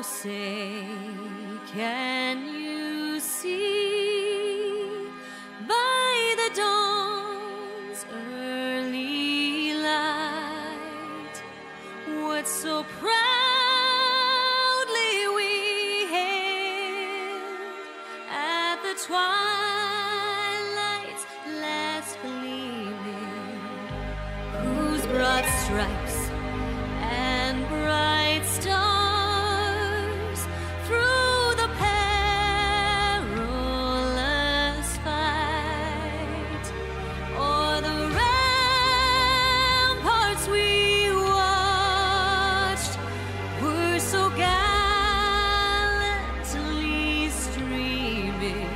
say, can you see by the dawn's early light what so proudly we hailed at the twilight's last gleaming, whose broad stripes and bright stars through the perilous fight o'er the ramparts we watched were so gallantly streaming,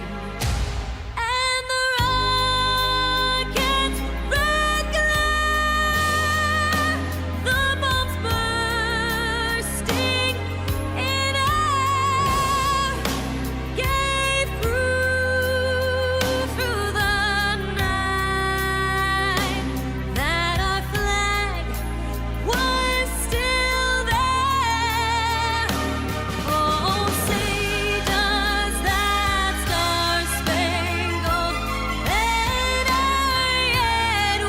and the rocket's red glare, the bombs bursting in air, gave proof through the night that our flag was still there. Oh, say does that star-spangled banner yet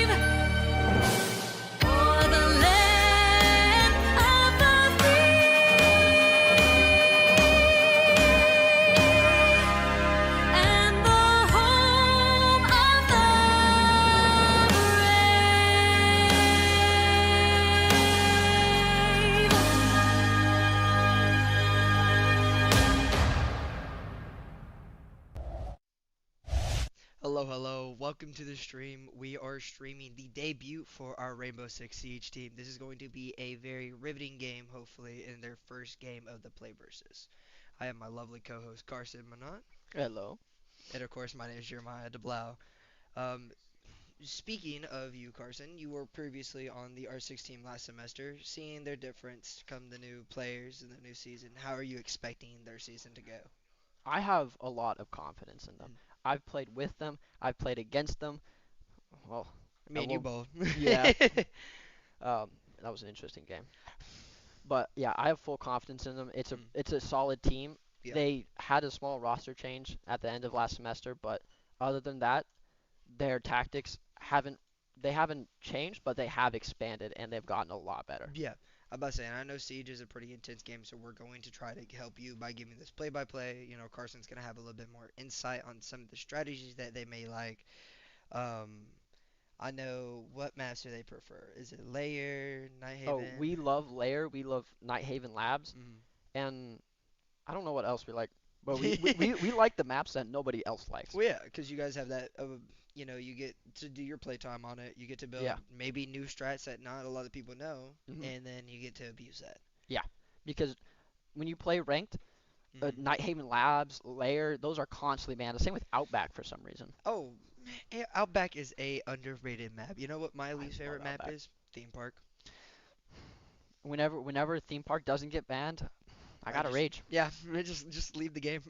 wave o'er the land of the free and the home of the Hello, hello. Welcome to the stream. We are streaming the debut for our Rainbow Six Siege team. This is going to be a very riveting game, hopefully, in their first game of the Play Versus. I have my lovely co-host Carson Manat, Hello. and of course, my name is Jeremiah DeBlau. Um, Speaking of you, Carson, you were previously on the R6 team last semester. Seeing their difference come the new players in the new season, how are you expecting their season to go? I have a lot of confidence in them. Mm. I've played with them. I've played against them. Well, Me and you well, both. yeah. Um, that was an interesting game. But yeah, I have full confidence in them. It's a Mm. it's a solid team. Yeah. They had a small roster change at the end of last semester, but other than that, their tactics haven't changed, but they have expanded and they've gotten a lot better. Yeah, I'm about to say, and I know Siege is a pretty intense game, so we're going to try to help you by giving this play-by-play. Carson's gonna have a little bit more insight on some of the strategies that they may like. Um, I know what maps do they prefer? Is it Layer, Night Oh, Haven? we love Lair, we love Night Haven Labs, Mm. and I don't know what else we like, but we like the maps that nobody else likes. Well, yeah, because you guys have that. You get to do your playtime on it. You get to build Yeah. maybe new strats that not a lot of people know, hmm and then you get to abuse that. Yeah. Because when you play ranked, Hmm. Night Haven Labs, Lair, those are constantly banned. The same with Outback for some reason. Oh, Outback is a underrated map. You know what my I least love favorite map Outback. is? Theme Park. Whenever a theme park doesn't get banned, I I gotta just rage. yeah, just leave the game.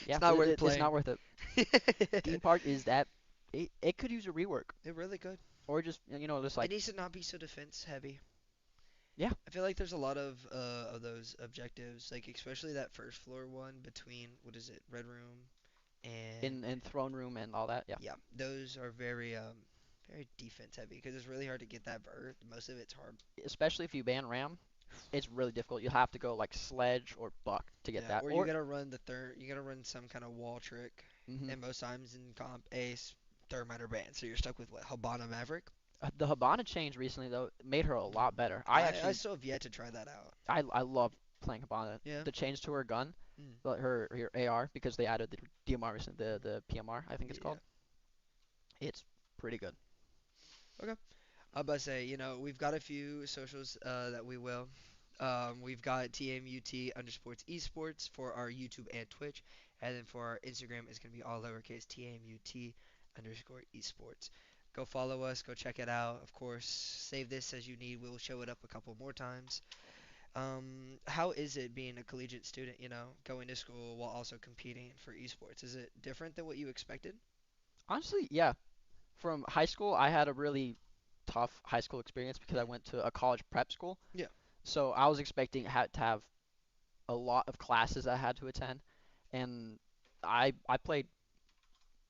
Yeah, It's not worth it's playing. not worth it. Theme park is that it could use a rework It really could. or just just It like needs to not be so defense heavy. yeah. I feel like there's a lot of those objectives, like especially that first floor one between what is it, Red Room and In throne room and all that. Yeah. yeah, those are very defense heavy because it's really hard to get that vert. Most of it's hard. Especially if you ban Ram, it's really difficult. You'll have to go like Sledge or Buck to get Yeah, that. or you Or gotta run the third. You gotta run some kind of wall trick, mhm. and most times in comp, Ace third matter ban, so you're stuck with what Habana Maverick. The Habana change recently though made her a lot better. I still have yet to try that out. I love playing Habana. Yeah. The change to her gun, Mm. her AR because they added the DMR recently, the PMR I think it's Yeah. called. It's pretty good. Okay. I was about to say, we've got a few socials that we will. We've got TMUT underscore esports for our YouTube and Twitch, and then for our Instagram, it's gonna be all lowercase TMUT underscore esports. Go follow us. Go check it out. Of course, save this as you need. We'll show it up a couple more times. How is it being a collegiate student? Going to school while also competing for esports. Is it different than what you expected? Honestly, yeah. From high school, I had a really tough high school experience because I Mm. went to a college prep school. Yeah. So I was expecting to have a lot of classes I had to attend, and I played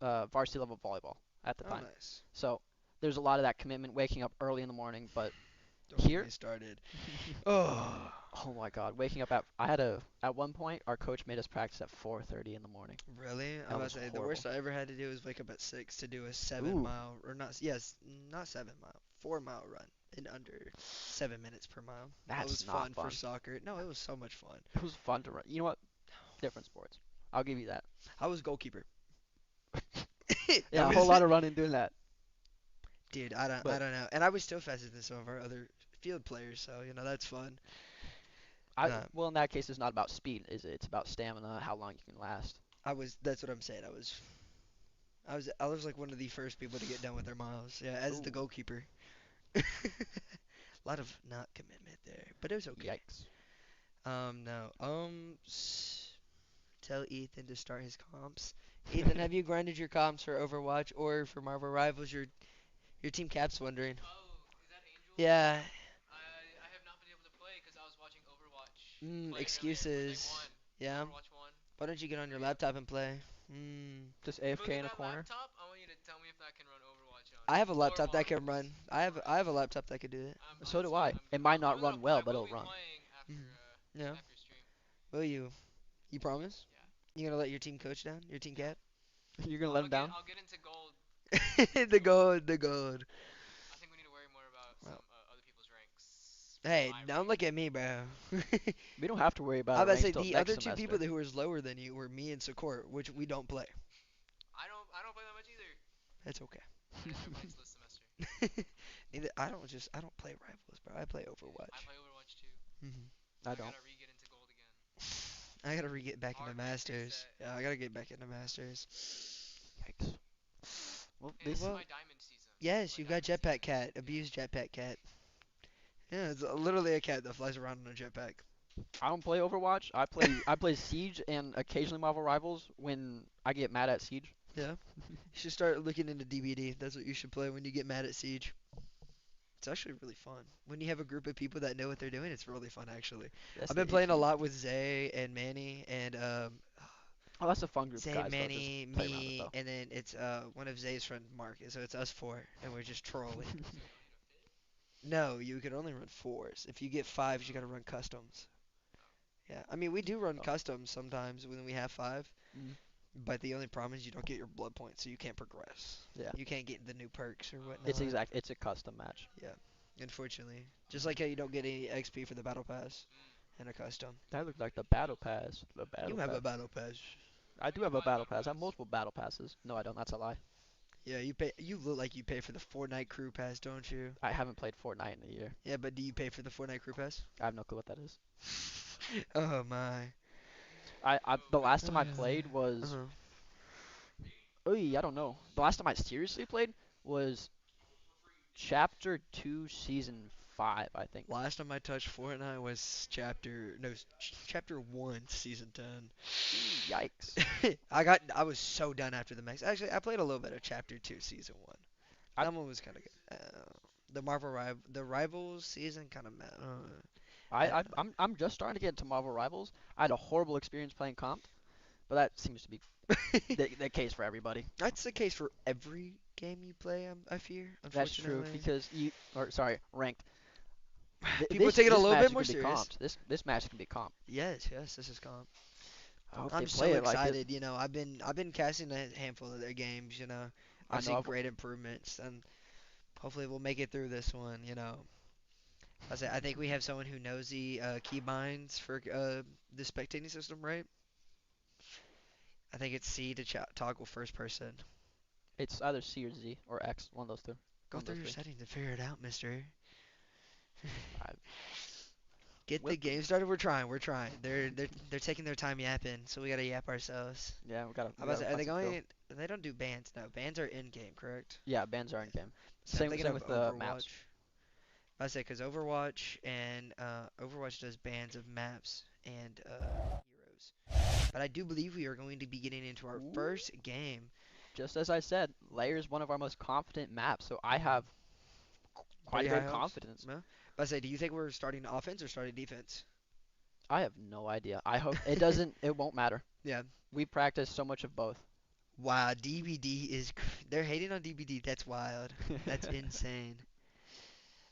varsity level volleyball at the Oh, time. nice. So there's a lot of that commitment, waking up early in the morning. But Don't get here, me started. Oh, oh my God, waking up at one point our coach made us practice at 4:30 in the morning. really? I'm That about was to say the horrible. worst I ever had to do was wake up at 6 to do a seven Ooh, mile or not. Yes, not 7 mile, 4 mile run in under 7 minutes per mile. That that's was not fun for fun. soccer. No, it was so much fun. It was fun to run. You know what? Different sports. I'll give you that. I was goalkeeper. That Yeah, a whole was, lot of running doing that. dude. I But don't know. And I was still faster than some of our other field players, so that's fun. Uh, well, in that case, it's not about speed, is it? It's about stamina, how long you can last. I was. That's what I'm saying. I was like one of the first people to get done with their miles. Yeah, as the Ooh, goalkeeper. A lot of not commitment there, but it was okay. yikes. No. Tell Ethan to start his comps. Ethan, have you grinded your comps for Overwatch or for Marvel Rivals? Your team cap's wondering. Yeah. Excuses. Yeah. Why don't you get on your laptop and play? Just AFK in a corner. I have a laptop that can run. I have a laptop that could do it. So do I. It might not run well, but it'll run. Yeah. Will you? You promise? You gonna let your team coach down? Your team cap? You're gonna let him down? The gold, the gold. Well, hey, don't look at me, bro. We don't have to worry I about was our about to ranks say till the next other two people semester. who were lower than you were me and Sakura, which we don't play. That's okay. Neither I don't play rivals, bro. I play Overwatch. Hmm I don't. I gotta re get back into Masters. Yeah, I gotta get back into Masters. Yikes. Well, this Well, yes, you got Jetpack Cat. Abuse Jetpack Cat. Yeah, it's literally a cat that flies around in a jetpack. I don't play Overwatch. I play Siege and occasionally Marvel Rivals when I get mad at Siege. Yeah. You should start looking into DBD. That's what you should play when you get mad at Siege. It's actually really fun. When you have a group of people that know what they're doing, it's really fun actually. That's I've the been playing a issue. lot with Zay and Manny and Oh, that's a fun group of Zay, guys though. Just Manny, play around with me, though. and then it's one of Zay's friend Marcus. So it's us four and we're just trolling. No, you can only run fours. If you get fives, you gotta run customs. Yeah, I mean we do run Oh. customs sometimes when we have five, Mm, but the only problem is you don't get your blood points, so you can't progress. yeah. You can't get the new perks or It's whatnot. exact. It's a custom match. Yeah, unfortunately. Just like how you don't get any XP for the battle pass in a custom. That looked like the battle pass. The You battle have pass. a battle pass. I do have a battle pass. I have multiple battle passes. No, I don't. That's a lie. Yeah, you pay. You look like you pay for the Fortnite crew pass, don't you? I haven't played Fortnite in a year. Yeah, but do you pay for the Fortnite crew pass? I have no clue what that is. Oh my. I the last time I played was. Uh-huh. Oy, I don't know. The last time I seriously played was Chapter 2, Season 5, I think. Last time I touched Fortnite was chapter 1, season 10. Ooh, yikes. I was so done after the max. Actually, I played a little bit of chapter 2, season 1. I That one was kind of good. The Rivals season kind of I, I I I'm I'm just starting to get into Marvel Rivals. I had a horrible experience playing Comp, but that seems to be don't know. the case for everybody. That's the case for every game you play, I fear, That's true unfortunately. because sorry, ranked. People This take it a this little match bit more can be serious. comped. This match can be comped. Yes, yes, this is calm. I hope they I'm play so it like it. excited. I've been casting a handful of their games. I I've know seen great improvements, and hopefully we'll make it through this one. I think we have someone who knows the keybinds for the spectating system, right? I think it's C to toggle first person. it's either C or Z or X, one of those two, Go one of through those your three. settings and figure it out, mister. I, Get the well, game started. We're trying. We're trying. They're taking their time yapping, so we gotta yap ourselves. yeah, we gotta I we was gotta about to say, are find they some fill. going? They don't do bans. No, bans are in game, correct? Yeah, bans are Yeah. in game. So I'm thinking Same of with the Overwatch. maps. I say because Overwatch and Overwatch does bans of maps and heroes. But I do believe we are going to be getting into our Ooh. first game. Just as I said, Lair is one of our most confident maps, so I have quite Pretty a bit high of hopes. confidence. Yeah. But I say, do you think we're starting offense or starting defense? I have no idea. I hope it doesn't. It won't matter. Yeah. We practice so much of both. Wow, DBD is. They're hating on DBD. That's wild. That's insane.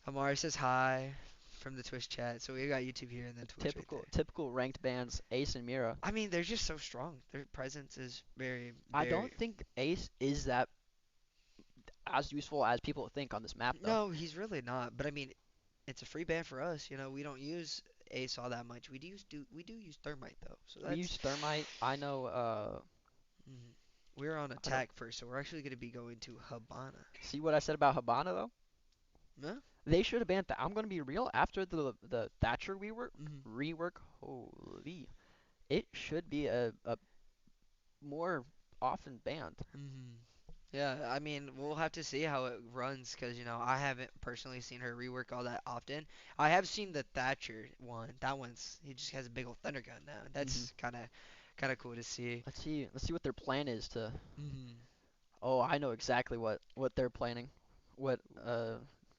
Amari says hi from the Twitch chat. So we got YouTube here and then Twitch right there. Typical ranked bands, Ace and Mira. I mean, they're just so strong. Their presence is very, I very. don't think Ace is that as useful as people think on this map, though. No, he's really not. But I mean, it's a free ban for us. You know, we don't use Ace all that much. We do use Thermite though. So We that's. use Thermite. I know. Mhm. We're on attack first, so we're actually going to be going to Habana. See what I said about Habana though? Huh? They should have banned that. I'm gonna be real. After the Thatcher Mhm. rework, holy, it should be a more often banned. Mhm. Yeah, I mean, we'll have to see how it runs because, you know, I haven't personally seen her rework all that often. I have seen the Thatcher one. That one's he just has a big old thunder gun now. That's kind of cool to see. Let's see. Let's see what their plan is to. Mhm. Oh, I know exactly what they're planning. What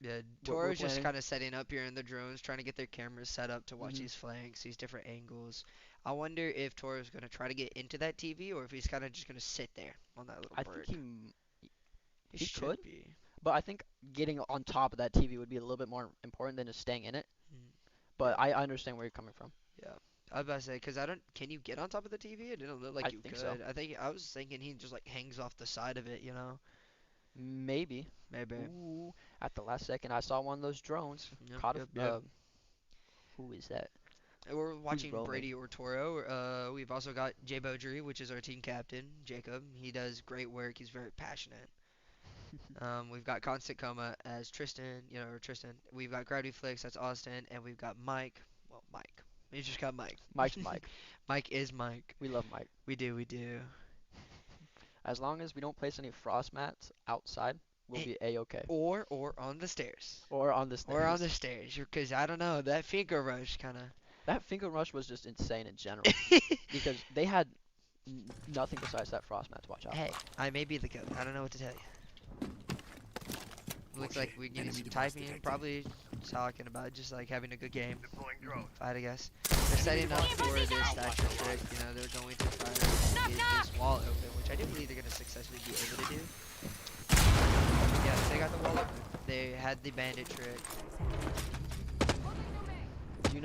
Yeah, what we're Toro's just planning. kind of setting up here in the drones, trying to get their cameras set up to watch Mhm. these flanks, these different angles. I wonder if Toro's going to try to get into that TV or if he's kind of just going to sit there on that little I think bird. He he should could, be. but I think getting on top of that TV would be a little bit more important than just staying in it. Mhm. But I understand where you're coming from. Yeah. I was about to say, because I don't. Can you get on top of the TV? It didn't look I like you think so. could. I was thinking he just like hangs off the side of it, you know? Maybe. Maybe. Ooh, at the last second, I saw one of those drones. Yep, Caught yep, a. yep. Who is that? And we're watching roaming? Brady or Toro. We've also got Jay Beaudry, which is our team captain, Jacob. He does great work. He's very passionate. We've got Constant Coma as Tristan, you know, or Tristan. We've got Gravity Flicks, that's Austin, and we've got Mike. Well, Mike. We just got Mike. Mike's Mike. Mike is Mike. We love Mike. We do, we do. As long as we don't place any frost mats outside, we'll Eh, be a-okay. or on the stairs. Or on the Or on stairs. the stairs, because I don't know, that finger rush kind of. That finger rush was just insane in general because they had nothing besides that frost mat to watch out Hey, for. I may be the goat. I don't know what to tell you. Looks like we're getting some typing, probably talking about just like having a good game. Fight, I guess. They're setting up for this Thatcher trick. You know, they're going to try to get this wall open, which I do believe they're going to successfully be able to do. Yeah, they got the wall open. They had the bandit trick. Do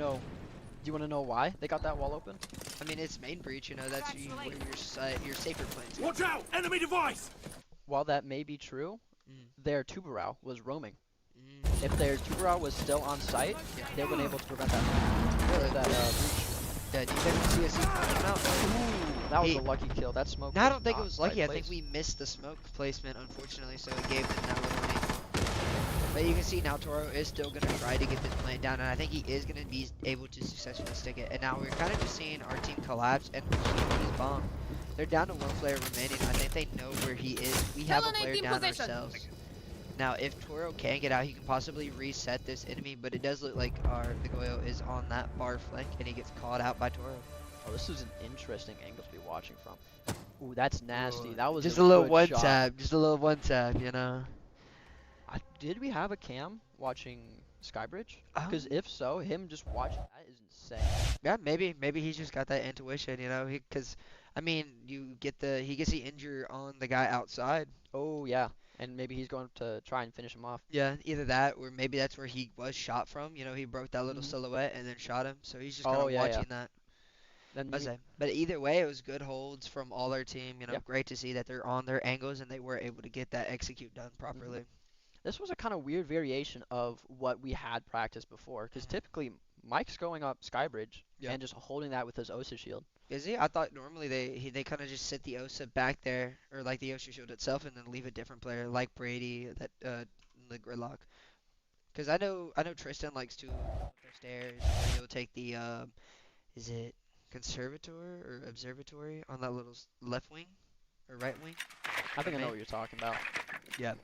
you want to know why they got that wall open? I mean, it's main breach. You know, that's where your safer planes. Watch out! Enemy device! While that may be true, Mm. their Tubarão was roaming. Mm. If their Tubarão was still on site, they would have been able to prevent that. Or that breach. Yeah, defensive CSC coming out. Ooh, that was He- a lucky kill. That smoke. No, I don't think it not was right lucky. I think place. we missed the smoke placement, unfortunately, so it gave them that little lane. But you can see now Toro is still going to try to get this plant down, and I think he is going to be able to successfully stick it. And now we're kind of just seeing our team collapse and shoot his bomb. They're down to one player remaining. I think they know where he is. We have a player down ourselves. Now, if Toro can get out, he can possibly reset this enemy, but it does look like the Goyo is on that bar flank, and he gets caught out by Toro. Oh, this is an interesting angle to be watching from. Ooh, that's nasty. Ooh, That was just a a little good one shot. tap, just a little one tap, you know. Did we have a cam watching Skybridge? Because Um, if so, him just watching that is insane. Yeah, maybe he's just got that intuition, you know. Because I mean, he gets the injury on the guy outside. Oh yeah, and maybe he's going to try and finish him off. Yeah, either that or maybe that's where he was shot from. You know, he broke that little Mhm. silhouette and then shot him. So he's just kind Oh of yeah, watching yeah. that. Then But but either way, it was good holds from all our team. You know, Yeah. great to see that they're on their angles and they were able to get that execute done properly. this was a kind of weird variation of what we had practiced before. Because typically Mike's going up Skybridge Yeah. and just holding that with his OSA shield. Is he? I thought normally they kind of just sit the OSA back there or like the OSA shield itself and then leave a different player like Brady that the gridlock. Because I know Tristan likes to go up the stairs. Or he'll take the is it conservatory or observatory on that little left wing or right wing? I think I know Maybe. what you're talking about. Yeah.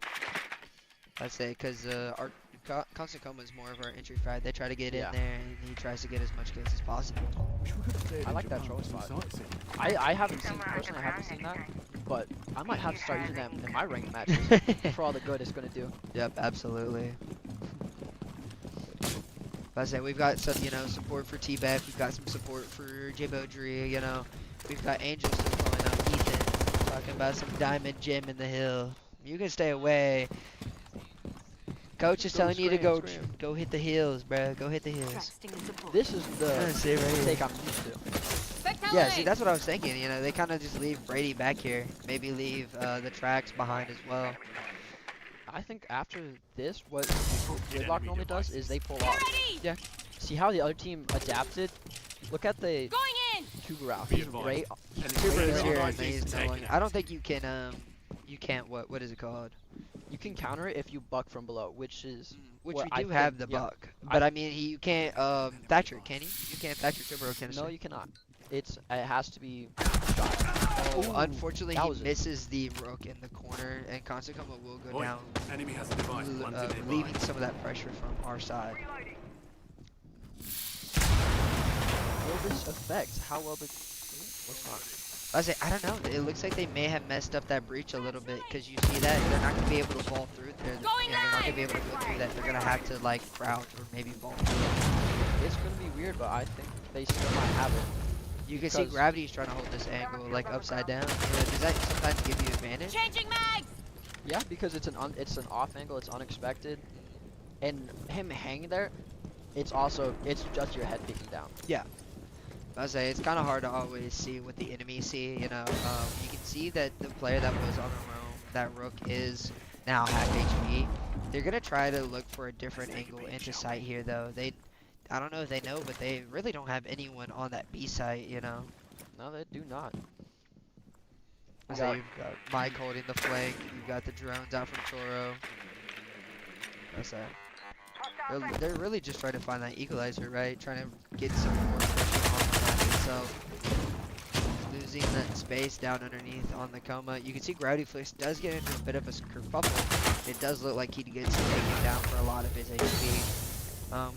I'd say because our Constant Coma is more of our entry fight. They try to get Yeah. in there and he tries to get as much kills as possible. I like that troll spot. I haven't seen personally. I haven't seen that, but I might have to start using that in my ranked matches for all the good it's gonna do. Yep, absolutely. But I say we've got some, support for T-Beck. We've got some support for J Bodry. We've got Angel still pulling up. Ethan talking about some Diamond Gem in the hill. You can stay away. Coach is Go telling you to scram, go scram. go hit the hills, bruh. Go hit the hills. Trusting the support. This is the That's it right here. take I'm used to. Yeah, see, that's what I was thinking. They kind of just leave Brady back here. Maybe leave the tracks behind as well. I think after this, what Gridlock normally does is they pull off. Ready. Yeah. See how the other team adapted? Look at the Going in. Tuber out. He's great. Super is there here, on and he's no longer. I don't think you can. You can't. What is it called? You can counter it if you buck from below, which is Which what we I do have the think, yeah. buck. But I mean, you can't Thatcher, can you? You can't Thatcher Tuber canister. no, you cannot. It has to be shot. Oh, Ooh, unfortunately, that he was it. misses the rook in the corner, and Consacoma will go Oi, down, enemy has a device planted nearby. relieving some of that pressure from our side. Will this affect how well the? What's not? I say, I don't know. It looks like they may have messed up that breach a little bit, because you see that they're not going to be able to vault through there. Going They're not going to live! be able to go through that. They're going to have to like crouch or maybe vault through. It's gonna be weird, but I think they still might have it. You can see Because- Gravity's trying to hold this angle like upside down. Does that sometimes give you advantage? Changing mags. Yeah, because it's an off angle. It's unexpected, and him hanging there, it's just your head peeking down. I say it's kind of hard to always see what the enemies see. You can see that the player that was on the roam, that rook is now half HP. They're gonna try to look for a different angle into sight here, though. I don't know if they know, but they really don't have anyone on that B site. No, they do not. So you've got Mike holding the flank. You've got the drones out from Toro. That's that. They're really just trying to find that equalizer, right? Trying to get some more pressure on the map itself. Losing that space down underneath on the coma. You can see Gravity Flicks does get into a bit of a kerfuffle. It does look like he gets taken down for a lot of his HP.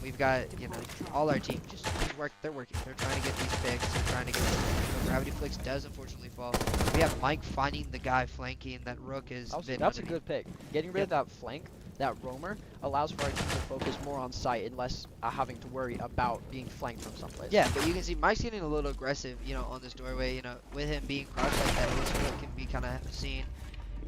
We've got, all our team they're working. They're trying to get these picks. They're trying to get Gravity Flicks does unfortunately fall. We have Mike finding the guy flanking that rook is That's a good pick. Getting rid of that flank, that roamer, allows for our team to focus more on sight and less having to worry about being flanked from someplace. Yeah, but you can see Mike's getting a little aggressive, on this doorway. With him being crouched like that, his foot can be kind of seen.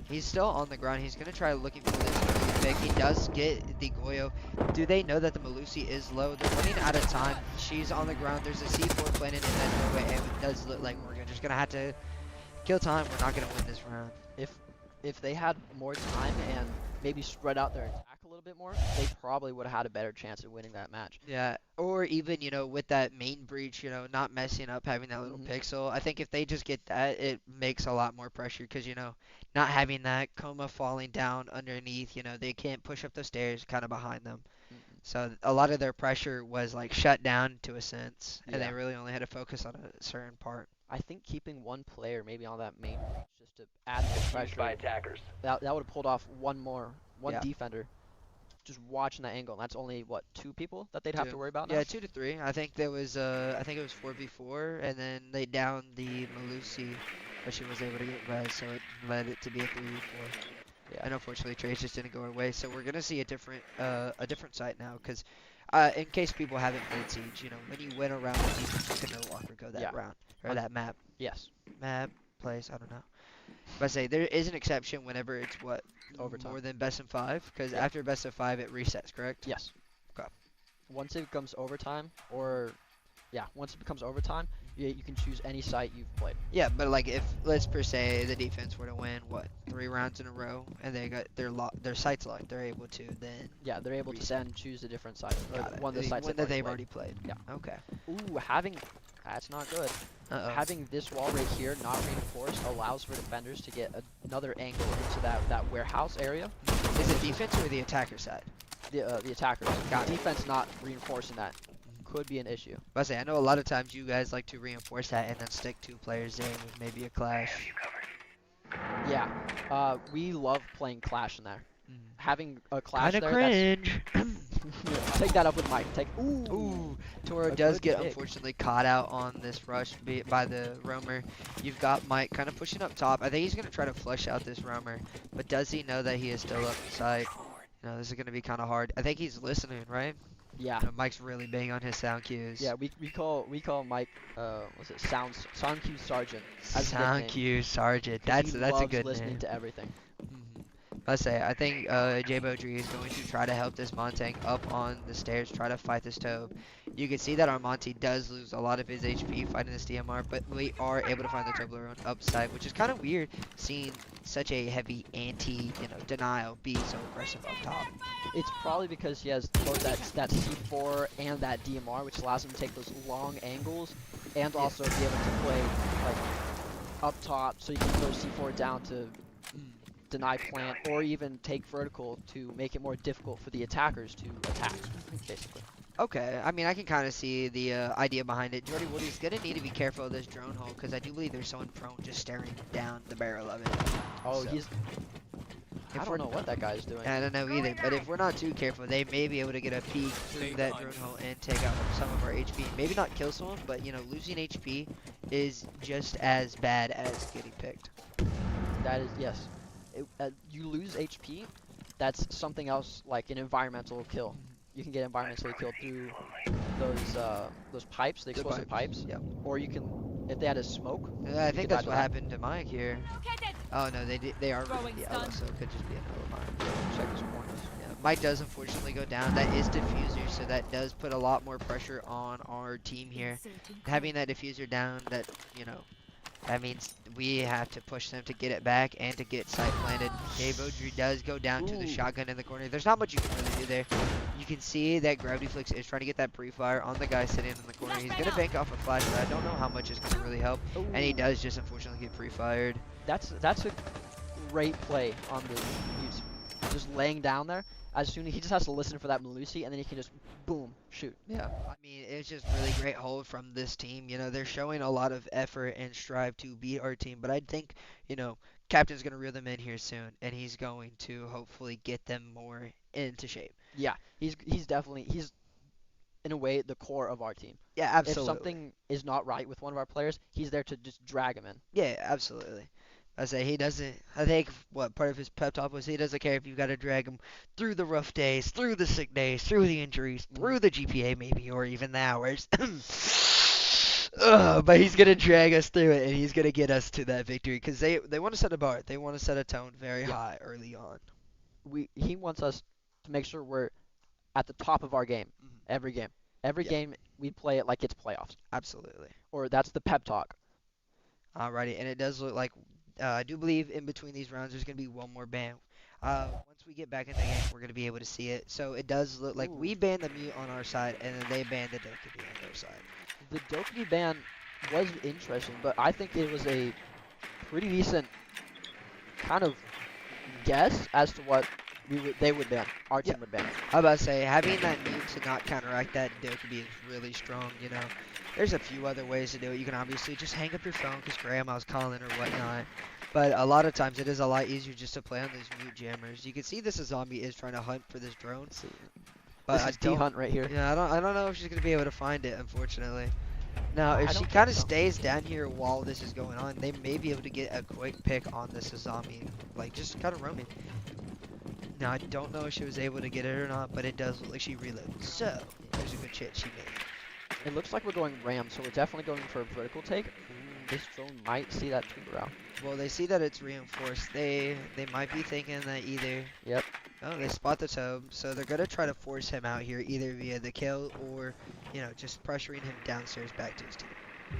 He's still on the ground. He's going to try looking for this early pick. He does get the Goyo. Do they know that the Malusi is low? They're running out of time. She's on the ground. There's a C4 planted in that doorway, and it does look like we're just going to have to kill time. We're not going to win this round. If they had more time and maybe spread out their attack a little bit more, they probably would have had a better chance of winning that match. Yeah, or even, with that main breach, not messing up, having that little pixel. I think if they just get that, it makes a lot more pressure because, not having that coma falling down underneath, they can't push up the stairs kind of behind them. So a lot of their pressure was like shut down to a sense, and they Yeah. really only had to focus on a certain part. I think keeping one player maybe on that main breach just to add more pressure, attackers. that would have pulled off one Yeah. defender. Just watching that angle, and that's only what 2 people that they'd have Two. to worry about now. Yeah, 2 to 3. I think there was I think it was 4v4, and then they downed the Malusi, but she was able to get res, so it led it to be a 3v4. Yeah. And unfortunately, trades just didn't go our way, so we're gonna see a different site now, because in case people haven't played Siege, when you win a round of defense, you can no longer go that Yeah. round or that map. Yes. Map, place, I don't know. But I say there is an exception whenever it's Overtime. more than best of 5, because Yeah. after best of 5 it resets, correct? Yes. Okay. Once it becomes overtime, once it becomes overtime, you can choose any site you've played. Yeah, but like if let's per se the defense were to win 3 rounds in a row and they got their sights locked, they're able to then Yeah, they're able to then choose a different site. Or got it. one of the sites one they've that they've already already played. Yeah. Okay. played. Ooh, that's not good. Uh-oh. Having this wall right here not reinforced allows for defenders to get another angle into that warehouse area. Is it defense or the attacker side? The attackers. Got it. Defense not reinforcing that could be an issue. But I say I know a lot of times you guys like to reinforce that and then stick 2 players in with maybe a clash. Yeah. We love playing Clash in there. Having a Clash Kinda there. cringe. Take that up with Mike. Ooh, Toro A does good get pick. unfortunately caught out on this rush by the roamer. You've got Mike kind of pushing up top. I think he's gonna try to flush out this roamer, but does he know that he is still up inside? This is gonna be kind of hard. I think he's listening, right? Yeah. Mike's really big on his sound cues. Yeah, we call Mike was it sound cue sergeant as his Sound nickname, cue sergeant. 'cause he That's a loves good listening name. to everything. Let's say I think J Bodri is going to try to help this Montang up on the stairs, try to fight this Tobe. You can see that our Monty does lose a lot of his HP fighting this DMR, but we are able to find the Toblerone upside, which is kind of weird seeing such a heavy denial be so aggressive up top. It's probably because he has both that C4 and that DMR, which allows him to take those long angles and also be able to play like up top, so you can throw C4 down to deny plant, or even take vertical to make it more difficult for the attackers to attack, basically. Okay, I mean, I can kind of see the idea behind it. Jordy Woody's going to need to be careful of this drone hole, because I do believe there's someone prone just staring down the barrel of it. Oh, So, I don't know what that guy's doing. I don't know either, but if we're not too careful, they may be able to get a peek through that drone hole and take out some of our HP. Maybe not kill someone, but, losing HP is just as bad as getting picked. That is, yes. You lose HP, that's something else like an environmental kill. You can get environmentally killed through those pipes, the explosive pipes. Yep. Or you can, if they had a smoke. Yeah, I you think could that's die what to happened to Mike here. Oh no, they are Throwing the yellow, stun. so it could just be another mine. Check his corners. Yeah, Mike does unfortunately go down. That is diffuser, so that does put a lot more pressure on our team here. Having that diffuser down, that means we have to push them to get it back and to get sight planted. Dave Odry does go down to the shotgun in the corner. There's not much you can really do there. You can see that Gravity Flix is trying to get that pre-fire on the guy sitting in the corner. He's going to bank off a flash, but I don't know how much is going to really help. And he does just unfortunately get pre-fired. That's a great play on the Mutes. Just laying down there. As soon as he just has to listen for that Malusi, and then he can just boom shoot. Yeah, I mean, it's just really great hold from this team. They're showing a lot of effort and strive to beat our team, but I think, Captain's going to reel them in here soon, and he's going to hopefully get them more into shape. Yeah, he's definitely in a way the core of our team. Yeah, absolutely. If something is not right with one of our players, he's there to just drag him in. Yeah, absolutely. I say he doesn't. I think what part of his pep talk was he doesn't care if you've got to drag him through the rough days, through the sick days, through the injuries, through the GPA maybe, or even the hours. But he's gonna drag us through it, and he's gonna get us to that victory because they want to set a bar. They want to set a tone very high early on. He wants us to make sure we're at the top of our game every game. Every game we play it like it's playoffs. Absolutely. Or that's the pep talk. Alrighty, and it does look like I do believe in between these rounds there's gonna be one more ban. Once we get back in the game, we're gonna be able to see it. So it does look like we banned the mute on our side, and then they banned the Dokkaebi on their side. The Dokkaebi ban was interesting, but I think it was a pretty decent kind of guess as to what they would ban. Our team would ban. I was about to say, having that mute to not counteract that Dokkaebi is really strong, There's a few other ways to do it. You can obviously just hang up your phone because grandma's calling or whatnot. But a lot of times it is a lot easier just to play on these mute jammers. You can see this zombie is trying to hunt for this drone. But This is D-Hunt right here. Yeah, I don't know if she's going to be able to find it, unfortunately. Now, if I she don't kind of think so. stays down here while this is going on, they may be able to get a quick pick on this zombie. Like, just kind of roaming. Now, I don't know if she was able to get it or not, but it does look like she reloaded. So, there's a good chance she made it. It looks like we're going ram, so we're definitely going for a vertical take. This drone might see that tuber out. Well, they see that it's reinforced. They might be thinking that either... Yep. Oh, they spot the Tobe, so they're going to try to force him out here, either via the kill or, just pressuring him downstairs back to his team.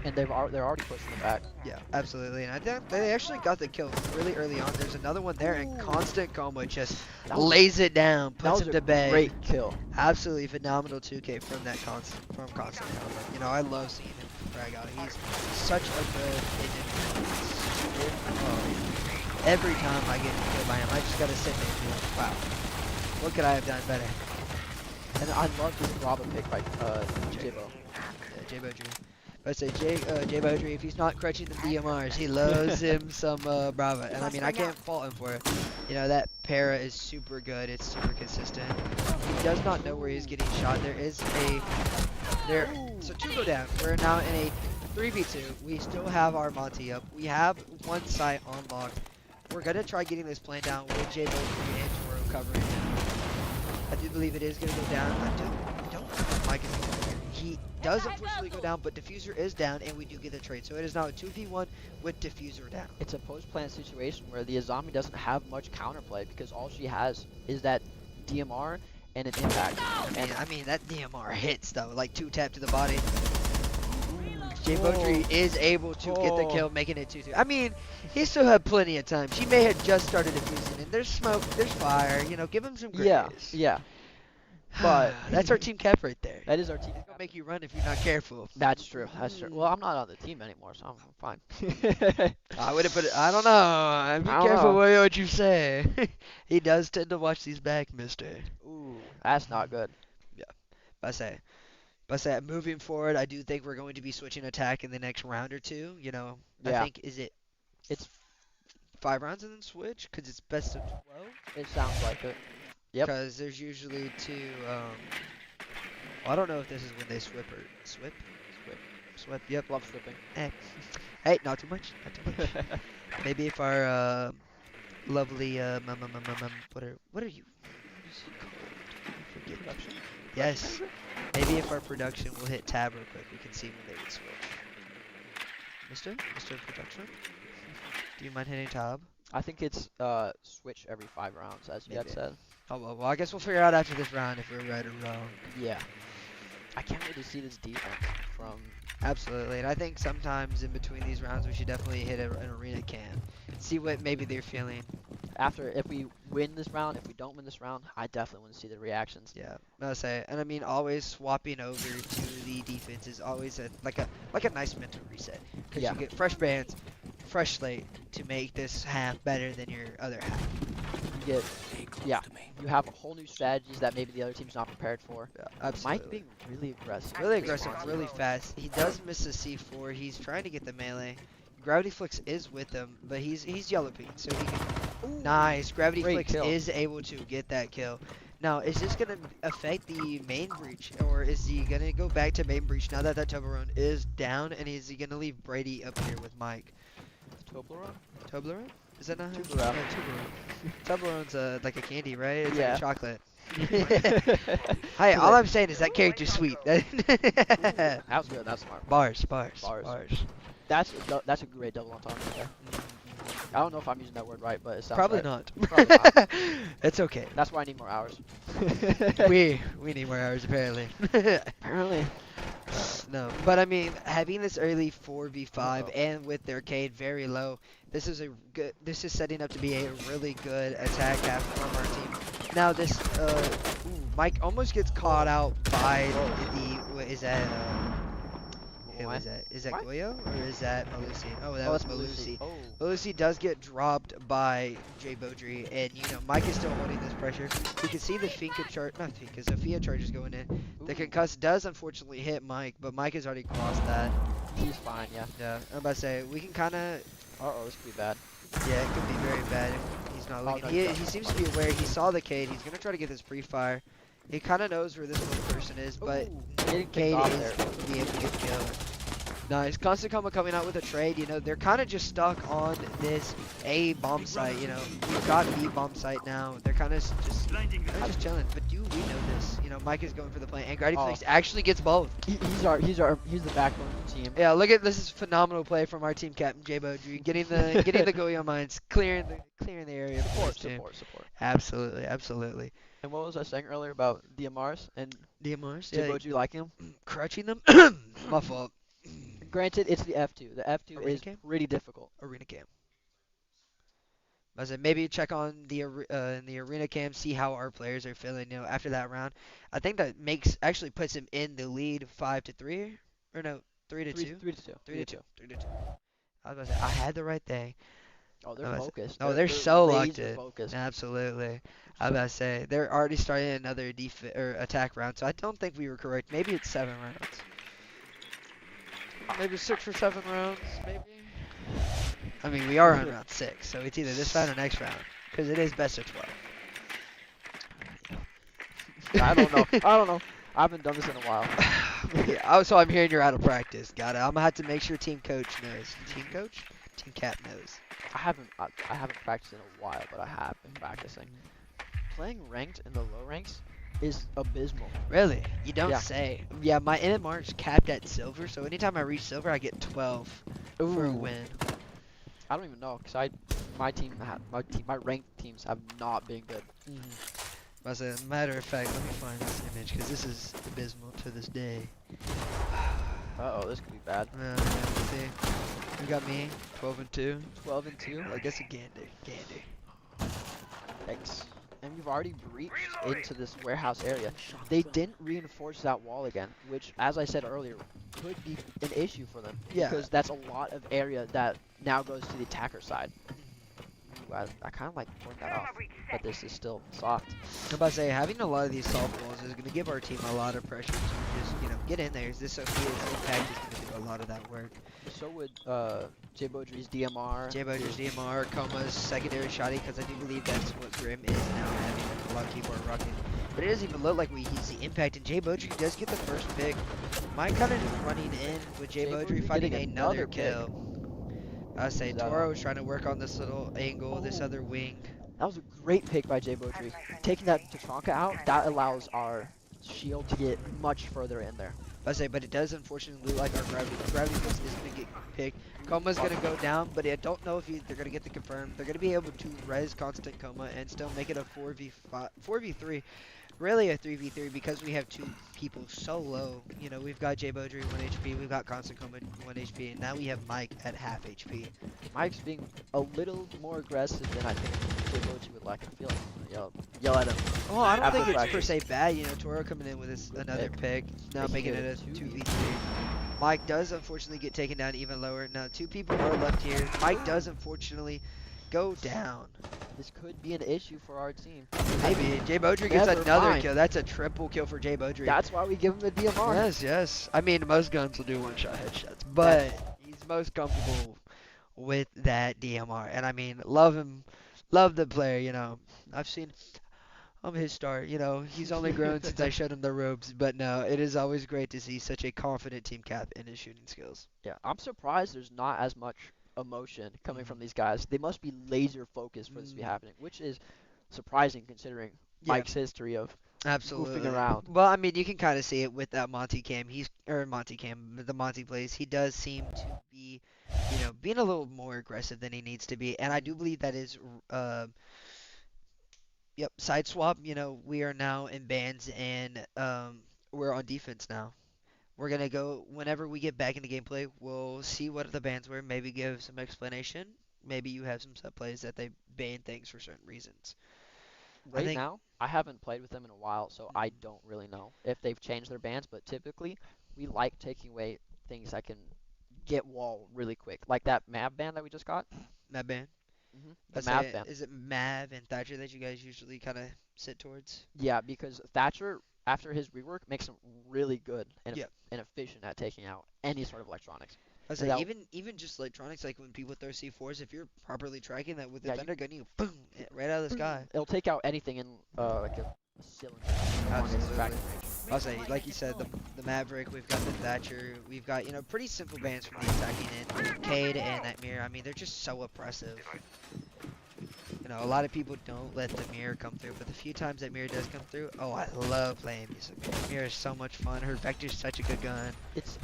And they're already pushing it back. Yeah, absolutely. And I think they actually got the kill really early on. There's another one there, and Constant Coma just lays it down, puts him to bed. Great kill. Absolutely phenomenal 2K from Constant Coma. I love seeing him frag out. He's such a good every time I get killed by him, I just gotta sit there and be like, wow, what could I have done better? And I love this Bravo pick by Jabo. Yeah, J Bodry. But I say J Bodry, if he's not crutching the DMRs, he loves him some Bravo. And I mean, I can't fault him for it. That para is super good. It's super consistent. He does not know where he's getting shot. So two go down. We're now in a 3v2. We still have our Monty up. We have one site unlocked. We're gonna try getting this plan down with J Bodry and Toro covering him. I do believe it is gonna go down. I don't Mike is he does unfortunately go down, but Diffuser is down, and we do get the trade. So it is now a 2v1 with Diffuser down. It's a post-plant situation where the Azami doesn't have much counterplay because all she has is that DMR and an impact. And I mean, that DMR hits though, like 2-tap to the body. J-Bodry is able to get the kill, making it 2-2. I mean, he still had plenty of time. She may have just started defusing, and there's smoke, there's fire. You know, give him some grace. Yeah. But that's our team cap right there. that is our team. It's gonna make you run if you're not careful. That's true. That's true. Well, I'm not on the team anymore, so I'm fine. I would have put it. I don't know. Be I don't careful know. what you say. He does tend to watch these back, mister. Ooh, that's not good. But I say, moving forward, I do think we're going to be switching attack in the next round or two. You know, I Yeah. think it's 5 rounds and then switch because it's best of 12. It sounds like it. Yep. Because there's usually 2. I don't know if this is when they swip. Yep. Love slipping. Hey, not too much. Not too much. Maybe if our lovely what are you? I forget. Production. Yes. Maybe if our production will hit tab real quick, we can see when they would switch. Mr. Production, do you mind hitting tab? I think it's switch every 5 rounds, as you had Maybe. said. Oh well, I guess we'll figure out after this round if we're right or wrong. Yeah. I can't wait to see this defense from. Absolutely, and I think sometimes in between these rounds we should definitely hit an arena cam, see what maybe they're feeling. After, if we win this round, if we don't win this round, I definitely want to see the reactions. Yeah, I'll say, and I mean always swapping over to the defense is always like a nice mental reset because Yeah. you get fresh bands, fresh slate to make this half better than your other half. You get, Stay close yeah, to me. you have whole new strategies that maybe the other team's not prepared for. Yeah, absolutely. Mike being really aggressive. Really aggressive, responsive. really fast. He does miss a C4. He's trying to get the melee. Gravity Flicks is with him, but he's yellow pink, so he can. Ooh, Nice. Gravity great Flicks kill. is able to get that kill. Now, is this gonna affect the main breach, or is he gonna go back to main breach now that Toblerone is down, and is he gonna leave Brady up here with Mike? Toblerone? Toblerone? Is that not how Toblerone. Yeah, Toblerone. Toblerone's like a candy, right? It's Yeah. like a chocolate. Hey, all I'm saying is that character's sweet. That was good. That's smart. Bars. That's a great double entendre right there. I don't know if I'm using that word right, but it sounds Probably right. not. Probably not. It's okay. That's why I need more hours. we need more hours apparently. Apparently. No, but I mean, having this early 4v5 Uh-oh. and with their arcade very low, this is a good. This is setting up to be a really good attack half from our team. Now this, Mike almost gets caught out by the. What is that? Who What? is that? Is that What? Goyo or is that Malusi? Oh, that Oh, was that's Malusi. Oh. Malusi does get dropped by J-Bodry, and you know Mike is still holding this pressure. You can see the Finka charge, not Finka, Sophia charge is going in. The Ooh. concuss does unfortunately hit Mike, but Mike has already crossed that. He's fine, yeah. Yeah, I'm about to say we can kind of. Uh-oh, this could be bad. Yeah, it could be very bad if he's not Oh, looking. no, he, he's he seems to be aware. He saw the Cade. He's gonna try to get this pre-fire. He kind of knows where this one person is, but Ooh, getting kicked Cade off is there. going to be able to get the kill. Nice. Constant Coma coming out with a trade. You know, they're kind of just stuck on this A bomb site. You know, we've got B bomb site now. They're kind of they're just chilling. But we know this. You know, Mike is going for the play, and Gravity Oh. Flicks actually gets both. He's the backbone of the team. Yeah, look at this is phenomenal play from our team captain J-Bodry, getting the Goyo mines, clearing the area. for his team. Support. Absolutely. And what was I saying earlier about DMRs and DMRs, Jimbo, yeah, do you like him? crutching them. My fault. Granted, it's the F2. The F2 Arena is cam? pretty difficult. Arena cam. I said maybe check on the in the arena cam, see how our players are feeling. You know, after that round, I think that actually puts him in the lead 5-3, or no, 3-2. 3-2. 3-2. I was about to say I had the right thing. Oh, they're I was- focused. Oh, they're so laser locked in. Focused. Absolutely. I was about to say they're already starting another attack round, so I don't think we were correct. Maybe it's 7 rounds. Maybe 6 or 7 rounds, maybe. I mean, we are on round 6, so it's either this round or next round, because it is best of 12. I don't know. I haven't done this in a while. Yeah, oh, so I'm hearing you're out of practice. Got it. I'm gonna have to make sure team coach knows. Team coach? Team cap knows. I haven't practiced in a while, but I have been practicing. Playing ranked in the low ranks is abysmal. Really? You don't Yeah. say. Yeah, my MMR is capped at silver, so anytime I reach silver, I get 12 for a Ooh. win. I don't even know, cause my ranked teams have not been good. As a matter of fact, let me find this image because this is abysmal to this day. Uh oh, this could be bad. Let's see. You got me, 12 and 2. 12 and 2. I guess a gander. Yikes. And we've already breached into this warehouse area. They didn't reinforce that wall again, which, as I said earlier, could be an issue for them. Yeah. Because that's a lot of area that now goes to the attacker side. Ooh, I kind of like pouring that off, but this is still soft. I'm about to say, having a lot of these soft walls is going to give our team a lot of pressure to just, get in there. This Sophia's impact is going to do a lot of that work. So would J Bodry's DMR. J-Bodger's DMR, Coma's secondary shotty, because I do believe that's what Grim is now having. A lot of people are rocking. But it doesn't even look like he's the impact, and J-Bodry does get the first pick. Mike kind of just running in with J-Bodry finding getting another another kill. I say That- Toro is trying to work on this little angle, this other wing. That was a great pick by J Bodry. Taking that Tatronka out, that allows our shield to get much further in there. I say, but it does unfortunately look like our gravity force is going to get picked. Coma's going to go down, but I don't know if they're going to get the confirm. They're going to be able to res constant Coma and still make it a 4v3. Really a 3v3 because we have two people so low. We've got J Bodry 1 HP, we've got constant Coma 1 HP, and now we have Mike at half HP. Mike's being a little more aggressive than I think J Bodry would like. I feel like yell at him. Well, I don't After think it's per practice. se bad. Toro coming in with another pick, now Making making it it a a 2v3. Mike does unfortunately get taken down even lower. Now 2 people are left here. Mike does unfortunately go down. This could be an issue for our team. Maybe. J Bodry gets Never another mind. kill. That's a triple kill for J Bodry. That's why we give him the DMR. Yes. I mean, most guns will do one-shot headshots, but he's most comfortable with that DMR. And I mean, love him, love the player. I've seen his start. He's only grown since I showed him the ropes. But no, it is always great to see such a confident team cap in his shooting skills. Yeah, I'm surprised there's not as much emotion coming from these guys. They must be laser focused for this to be happening, which is surprising considering Yeah. Mike's history of Absolutely. goofing around. Well, I mean, you can kind of see it with that Monty cam. The Monty plays. He does seem to be, being a little more aggressive than he needs to be, and I do believe that is, side swap. We are now in bans, and we're on defense now. We're gonna go whenever we get back into gameplay. We'll see what the bans were. Maybe give some explanation. Maybe you have some sub plays that they ban things for certain reasons. Right think- now, I haven't played with them in a while, so I don't really know if they've changed their bans, but typically we like taking away things that can get wall really quick. Like that Mav ban that we just got. Mav ban. The Let's Mav say, ban. is it Mav and Thatcher that you guys usually kind of sit towards? Yeah, because Thatcher, after his rework, makes him really good and, Yeah. and efficient at taking out any sort of electronics. I say Without- even just electronics, like when people throw C4s, if you're properly tracking that with the Yeah, thunder gun, you boom right out of the sky. It'll take out anything in like a cylinder. on its Absolutely. tracking range. I'll say, like you said, the Maverick, we've got the Thatcher, we've got pretty simple bans from the attacking end. Cade and that mirror, I mean, they're just so oppressive. A lot of people don't let the mirror come through, but the few times that mirror does come through, oh, I love playing music. Mirror is so much fun. Her Vector's such a good gun. It's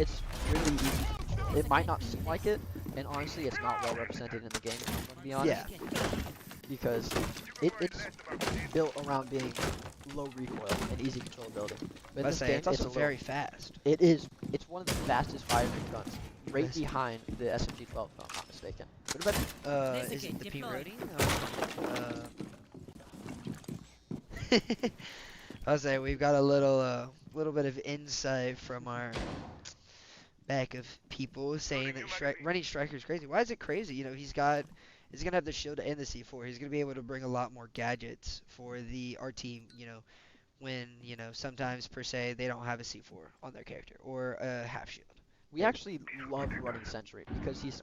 really easy to control. It might not seem like it, and honestly, it's not well represented in the game, if I'm going to be honest. Yeah. Because it's built around being low recoil and easy controllability. But in I this say game, it's also a little- very fast. It is. It's one of the fastest firing guns, right Yes. behind the SMG-12, if I'm not mistaken. What about Is it the P deployed. Roading? I'll say we've got a little bit of insight from our back of people saying that running striker is crazy. Why is it crazy? He's gonna have the shield and the C4. He's gonna be able to bring a lot more gadgets for our team. When sometimes per se they don't have a C4 on their character or a half shield. we actually love running Sentry because he's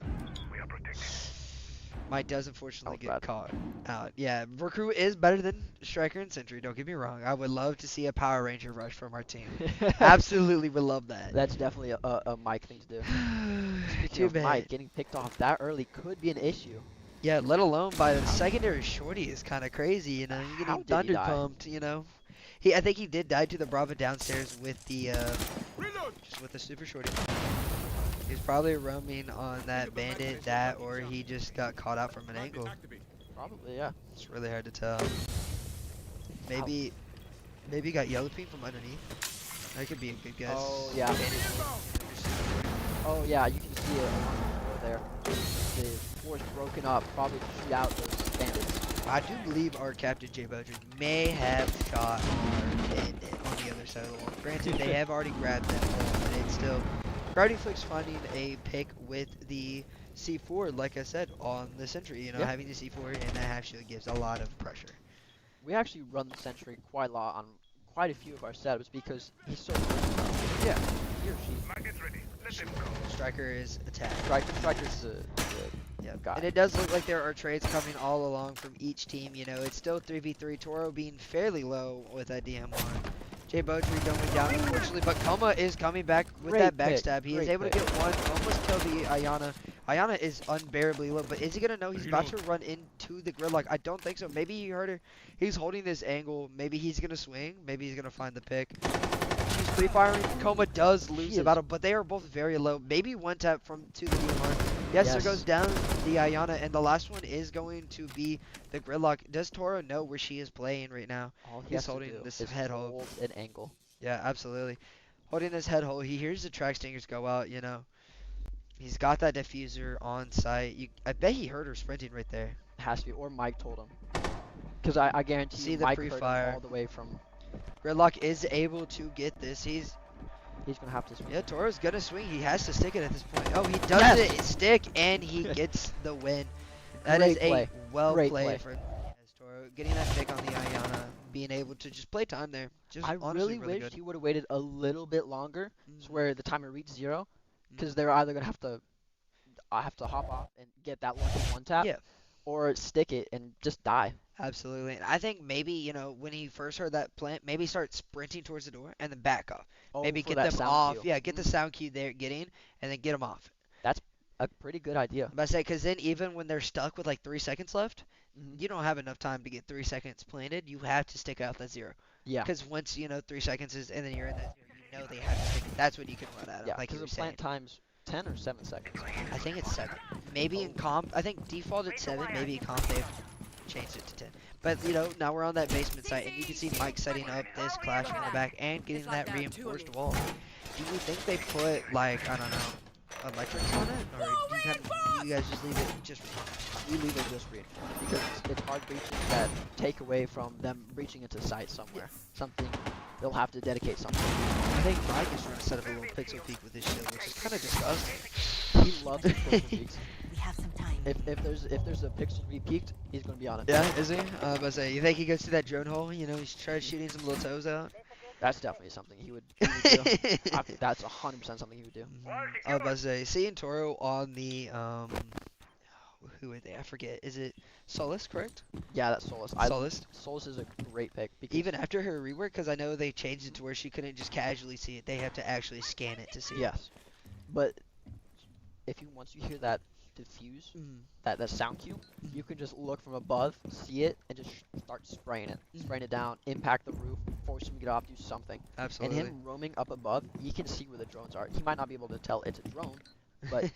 Mike does unfortunately That was get caught out. Yeah, Recruit is better than Striker and Sentry, don't get me wrong. I would love to see a Power Ranger rush from our team. Absolutely would love that. That's definitely a Mike thing to do. Speaking Too of bad. Mike getting picked off that early could be an issue. Yeah, let alone by the secondary shorty is kind of crazy, you know. You're How getting did he thunder die? pumped, you know. I think he did die to the Brava downstairs with the just with the super shorty. He's probably roaming on that bandit, that, or he just got caught out from an angle. Probably, yeah. It's really hard to tell. Maybe he got yellow ping from underneath. That could be a good guess. Oh, yeah. Oh yeah, you can see it along the floor there. The floor's broken up, probably to shoot out those bandits. I do believe our captain Jay Bodger may have shot our bandit on the other side of the wall. Granted, they have already grabbed that wall, but it's still. Gravity Flick's finding a pick with the C4, like I said, on the sentry. You know, Yeah. having the C4 and that half shield gives a lot of pressure. We actually run the sentry quite a lot on quite a few of our setups because he's so versatile. Yeah. He or she. Striker is attacked. Striker's a Yeah, guy. and it does look like there are trades coming all along from each team. You know, it's still 3v3. Toro being fairly low with that DM1. Jay Bodry going down, unfortunately, but Koma is coming back with Great that pick, backstab. He is great able pick. to get one, almost kill the Ayana. Ayana is unbearably low, but is he going to know he's about to run into the gridlock? I don't think so. Maybe he heard her. He's holding this angle. Maybe he's going to swing. Maybe he's going to find the pick. She's pre-firing. Koma does lose the battle, but they are both very low. Maybe one tap from to the DM1. Yes, there Yes. goes down the Ayana, and the last one is going to be the gridlock. Does Toro know where she is playing right now? All he He's has holding to do this is head hold. hold an angle. Yeah, absolutely. Holding this head hold. He hears the track stingers go out, you know. He's got that diffuser on site. I bet he heard her sprinting right there. It has to be, or Mike told him. Because I guarantee See you the Mike heard pre-fire. him all the way from. Gridlock is able to get this. He's gonna have to swing. Yeah, Toro's gonna swing. He has to stick it at this point. Oh, he does Yes! it stick, and he gets the win. That Great is play. a well Great play play. for Toro. Getting that pick on the Ayana, being able to just play time there. Just I honestly really wished good. he would have waited a little bit longer, Mhm. so where the timer reached 0, because Mhm. they're either gonna have to hop off and get that one tap, Yeah. or stick it and just die. Absolutely. And I think maybe, you know, when he first heard that plant, maybe start sprinting towards the door and then back off. Oh, Maybe for get that them sound off. cue. Yeah, get the sound cue there, get in, and then get them off. A pretty good idea. But I say, because then even when they're stuck with like 3 seconds left, Mhm. you don't have enough time to get 3 seconds planted. You have to stick out that 0. Yeah. Because once, you know, 3 seconds is, and then you're in that 0, you know they have to stick it. That's when you can run at it, Yeah, like you because were the saying. plant time's 10 or 7 seconds. I think it's 7. Maybe in comp, I think default at 7. Maybe in comp they've changed it to 10. But, you know, now we're on that basement site, and you can see Mike setting up this clash in the back and getting that reinforced wall. Do you think they put, like, I don't know, electrics on it? Or do you guys just leave it just We leave it just reinforced because it's hard breaches that take away from them breaching into site somewhere. Something they'll have to dedicate something. I think Mike is trying to set up a little pixel peek with his shield, which is kind of disgusting. He loves his pixel peaks. We have some time. If there's a pixel to be peaked, he's gonna be on it. Yeah, is he? But I say, you think he goes to that drone hole? You know, he's trying shooting some little toes out. That's definitely something he would do. I think that's 100% something he would do. I was about to say, seeing Toro on the who are they? I forget. Is it Solus, correct? Yeah, that's Solus. Solus. Solus is a great pick because Even after her rework, because I know they changed it to where she couldn't just casually see it. They have to actually scan it to see it. yes, but once you hear that diffuse, Mhm. that sound cue, you can just look from above, see it, and just start spraying it down, impact the roof, force him to get off, do something. Absolutely. And him roaming up above, he can see where the drones are. He might not be able to tell it's a drone, but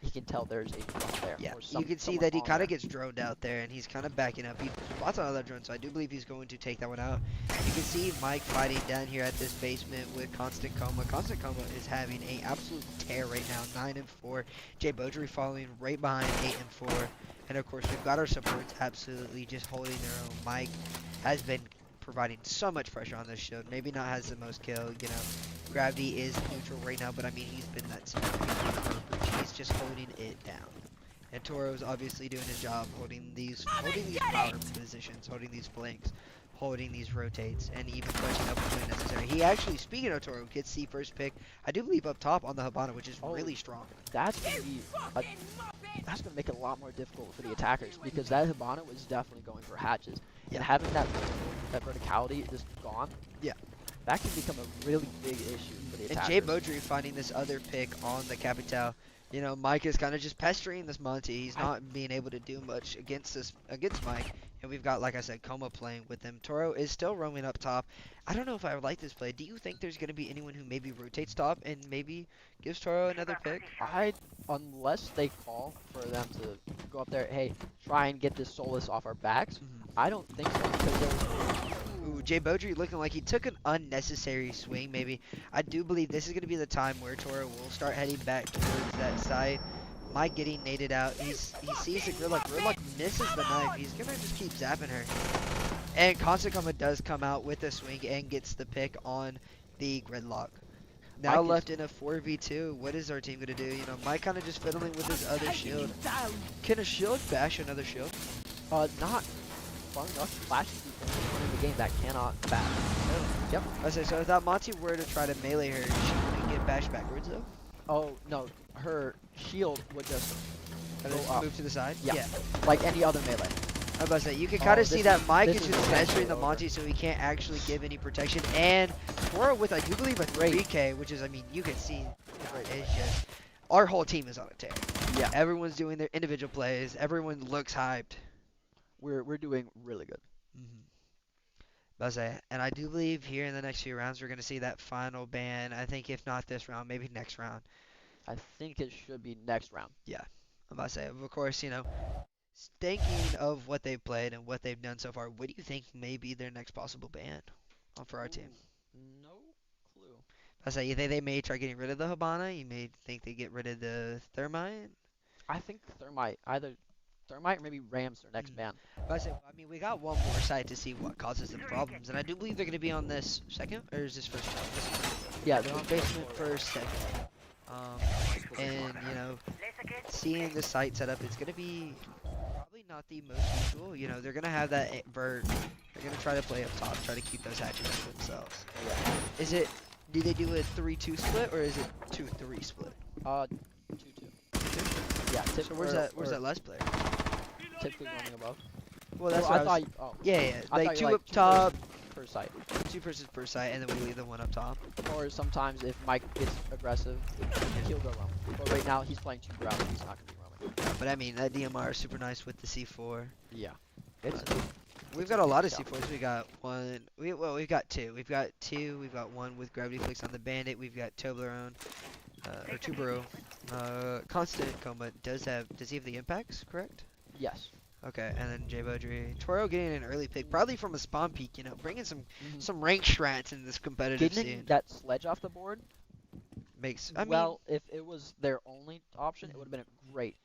he can tell there's a drone there. Yeah, or you can see someone that he on kind there. of gets droned out there, and he's kind of backing up. He spots another drone, so I do believe he's going to take that one out. You can see Mike fighting down here at this basement with Constant Coma. Constant Coma is having an absolute tear right now, 9-4. Jay Beaudry following right behind, 8-4. And of course, we've got our supports absolutely just holding their own. Mike has been providing so much pressure on this shield. Maybe not has the most kill, you know. Gravity is neutral right now, but I mean, he's been that smart. He's just holding it down. And Toro's obviously doing his job, holding these power positions, holding these flanks, holding these rotates, and even pushing up when necessary. He actually, speaking of Toro, gets the first pick, I do believe up top on the Habana, which is Oh. really strong. That's gonna be that's gonna make it a lot more difficult for the attackers because that Hibana was definitely going for hatches. Yeah. And having that verticality just gone, Yeah. that can become a really big issue for the And attackers. Jay Beaudry finding this other pick on the Capital. You know, Mike is kind of just pestering this Monty. He's not being able to do much against Mike. And we've got, like I said, Coma playing with him. Toro is still roaming up top. I don't know if I would like this play. Do you think there's going to be anyone who maybe rotates top and maybe gives Toro another pick? Unless they call for them to go up there, hey, try and get this Solus off our backs. Mhm. I don't think so because there Ooh, Jay Beaudry looking like he took an unnecessary swing, maybe. I do believe this is going to be the time where Toro will start heading back towards that side. Mike getting naded out. He sees the Gridlock. Gridlock misses the knife. He's going to just keep zapping her. And Constant Coma does come out with a swing and gets the pick on the Gridlock. Now Mike is- left in a 4v2. What is our team going to do? You know, Mike kind of just fiddling with his other shield. Can a shield bash another shield? not far enough. Flash is the only one in the game that cannot back. Yep. I say, so if that Monty were to try to melee her, she wouldn't get bashed backwards though? Oh no, her shield would just And go then up move to the side? Yeah. like any other melee. I was about to say, you can Oh, kind of this see that is- Mike this is is just potentially measuring the over. Monty so he can't actually give any protection. And Toro with, I do believe, a 3K, which is, I mean, you can see, it's just, our whole team is on a tear. Yeah. Everyone's doing their individual plays. Everyone looks hyped. We're doing really good. About to say, and I do believe here in the next few rounds we're going to see that final ban. I think if not this round, maybe next round. I think it should be next round. I'm about to say, of course, you know, thinking of what they've played and what they've done so far, what do you think may be their next possible ban for our team? No clue. I say, you think they may try getting rid of the Habana? You may think they get rid of the Thermite? I think Thermite, either Thermite or maybe Rams their next Mhm. ban. But I say, I mean, we got one more site to see what causes them problems, and I do believe they're going to be on this second, or is this first round? This is first. Yeah, they're on Basement first, second. And, you know, seeing the site set up, it's going to be probably not the most usual. You know, they're going to have that vert. They're going to try to play up top, try to keep those hatches for themselves. Yeah. Is it, do they do a 3-2 split, or is it 2-3 split? 2-2. Yeah. So where's that last player? Typically running above. Well, that's Oh, what I I thought. was, Oh, yeah, I like thought you two were up top, per site. 2 persons per site, and then we leave the one up top. Or sometimes if Mike gets aggressive, he'll go roam. But right now he's playing 2 rounds. He's not gonna be roaming. But I mean, that DMR is super nice with the C4. Yeah. It's We've got a lot of C4s. We got one. We've got two. We've got two. We've got one with Gravity Flicks on the Bandit. We've got Toblerone, or Tubero. Constant Coma does he have the impacts? Correct. yes. Okay, and then Jay Beaudry. Toro getting an early pick, probably from a spawn peak. You know, bringing some Mhm. rank strats in this competitive Getting scene. that sledge off the board. Makes. I mean, Well, if it was their only option, it would have been a great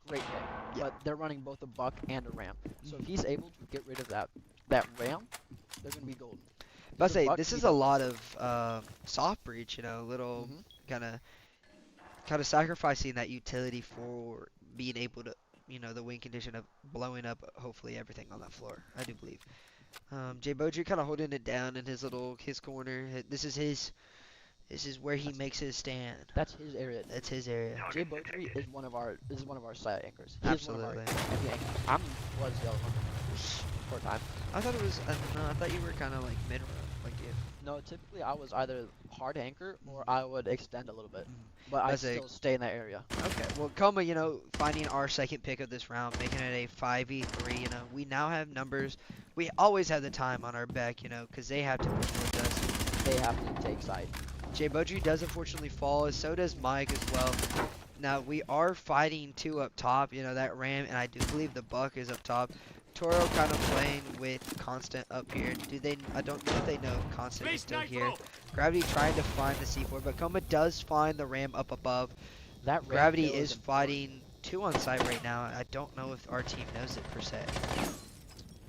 pick. Yeah. But they're running both a buck and a ram. So if Mhm. he's able to get rid of that ram, they're gonna be golden. but The say buck this is needs a lot of soft breach. You know, little Mhm. kind of sacrificing that utility for being able to, you know, the win condition of blowing up hopefully everything on that floor. I do believe. Jay Beaudry kind of holding it down in his corner. This is where he makes his stand. That's his area. That's his area. Jay Beaudry is one of our side anchors. Absolutely. He's one of our heavy anchors. Was the other one for a time. I thought it was. No, I thought you were kind of like mid row, like you. No, typically I was either hard anchor or I would extend a little bit. But I That's a- still stay in that area. Okay. Well, Coma, you know, finding our second pick of this round, making it a 5v3. You know, we now have numbers. We always have the time on our back, you know, because they have to push with us. They have to take side. Jay Beaudry does unfortunately fall, so does Mike as well. Now, we are fighting 2 up top, you know, that Ram, and I do believe the Buck is up top. Toro kind of playing with Constant up here. I don't know if they know if Constant is still here. Gravity trying to find the C4, but Coma does find the Ram up above. That ram Gravity kill is important. fighting 2 on site right now. I don't know if our team knows it per se.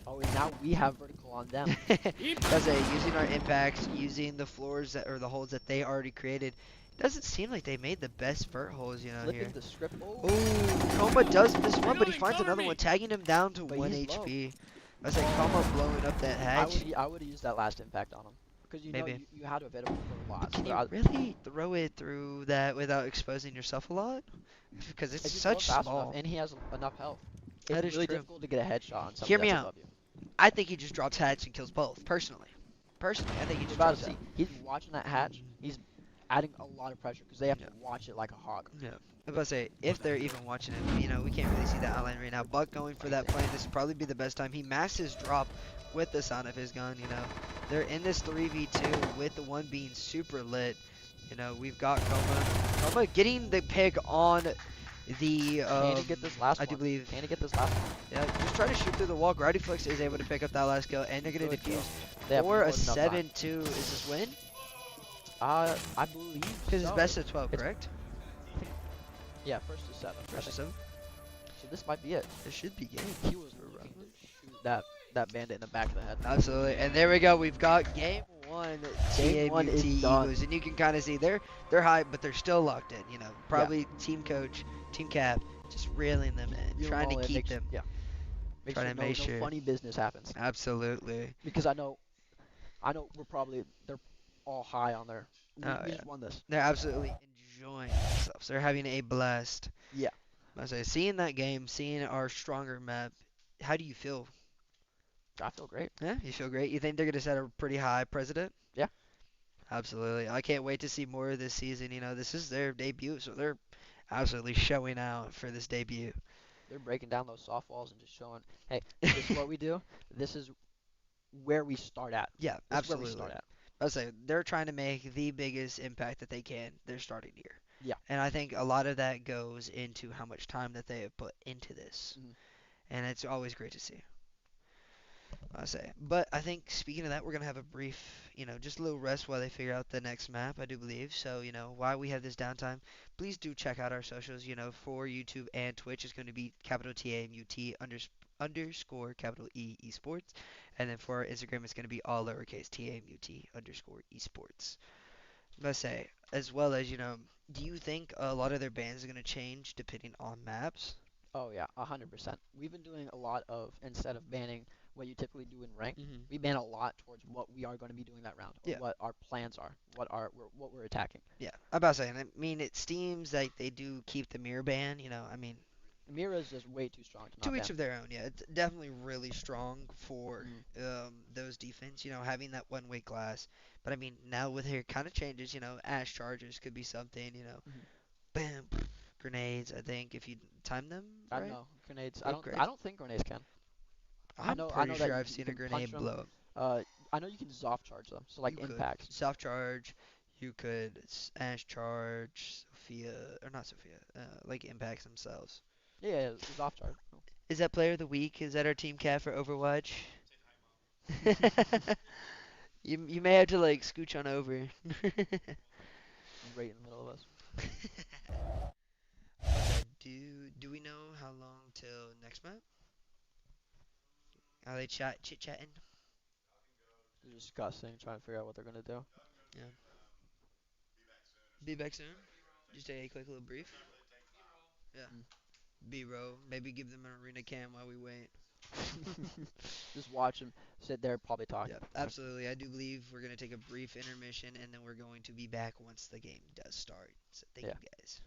Oh, and now we have vertical on them. That's it. Using our impacts, using the floors or the holes that they already created. Doesn't seem like they made the best vert holes, you know, Flipping here. the script. Oh, Ooh, Coma does miss one, but he finds another one, tagging him down to But 1 he's low. HP. That's like Coma blowing up that hatch. I would have used that last impact on him. Because you know Maybe. you had to have hit him for a lot. Can So you I- really throw it through that without exposing yourself a lot? Because it's if you such throw it fast small. enough, and he has enough health. It's That is really true. difficult to get a headshot on somebody Hear me that's out. above you. I think he just drops hatch and kills both, personally. I think he You're just about drops to see. hatch. He's watching that hatch. He's adding a lot of pressure because they have Yeah. to watch it like a hawk. Yeah. I was about to say, if they're even watching it, we can't really see that outline right now. Buck going for that play. This would probably be the best time. He masked his drop with the sound of his gun. They're in this 3v2 with the one being super lit. We've got Coma. Coma getting the pick on the, Can he get this last I one? do believe. Can he get this last one? Yeah, just try to shoot through the wall. Flex is able to pick up that last kill, and they're going to Good kill. defuse They have for more a than enough time. 7-2. Is this win? I believe Because it's so. best of 12, It's- correct? Yeah, first to 7. I First to think. 7? So this might be it. This should be game. He was looking to shoot that bandit in the back of the head. Absolutely, and there we go. We've got game 1. Game 1 is TAMUT done. Eagles, and you can kind of see they're hyped, but they're still locked in. Probably team coach, team cap, just reeling them in, Reel trying all to in, keep make them. Yeah. Make Trying sure to make no sure. funny business happens. Absolutely. Because I know they're all high on their. We Oh, yeah. just won this. They're absolutely enjoying themselves. They're having a blast. Yeah. I say, seeing that game, seeing our stronger map. How do you feel? I feel great. Yeah, you feel great. You think they're gonna set a pretty high precedent? Yeah. Absolutely. I can't wait to see more of this season. This is their debut, so they're absolutely showing out for this debut. They're breaking down those soft walls and just showing, hey, this is what we do. This is where we start at. Yeah, This is where we absolutely. start at. I say they're trying to make the biggest impact that they can their starting year. Yeah. And I think a lot of that goes into how much time that they have put into this. Mhm. And it's always great to see. I say. But I think speaking of that, we're gonna have a brief, just a little rest while they figure out the next map. I do believe. So while we have this downtime, please do check out our socials. For YouTube and Twitch, it's going to be capital TAMUT underscore capital E esports, and then for our Instagram, it's going to be all lowercase TAMUT underscore esports. Let's say, as well as do you think a lot of their bans are going to change depending on maps? Oh yeah, 100%. We've been doing a lot of, instead of banning what you typically do in ranked, Mm-hmm. we ban a lot towards what we are going to be doing that round, or Yeah. what our plans are, what we're attacking. Yeah, I'm about saying. I mean, it seems like they do keep the mirror ban. I mean, Mira is just way too strong to to not each ban. of their own. Yeah, it's definitely really strong for those defense. Having that one-way glass. But I mean, now with here kind of changes. Ash charges could be something. Mhm. Bam, grenades. I think if you time them I don't right, know grenades. work great. I don't think grenades can. I I'm know pretty that sure I've you seen a can punch grenade them. blow up. I know you can soft charge them. So like You could impacts. soft charge. You could Ash charge Sophia or not Sophia. Like impacts themselves. Yeah, yeah, soft charge. Oh. Is that player of the week? Is that our team cat for Overwatch? You may have to like scooch on over. Right in the middle of us. Okay, do we know how long till next map? Are they chit chatting? They're discussing, trying to figure out what they're gonna do. Yeah. Be back soon. Just a quick little brief. Yeah. Mm. B-roll. Maybe give them an arena cam while we wait. Just watch them sit there, probably talk. Yeah, absolutely. I do believe we're gonna take a brief intermission and then we're going to be back once the game does start. So thank Yeah. you guys.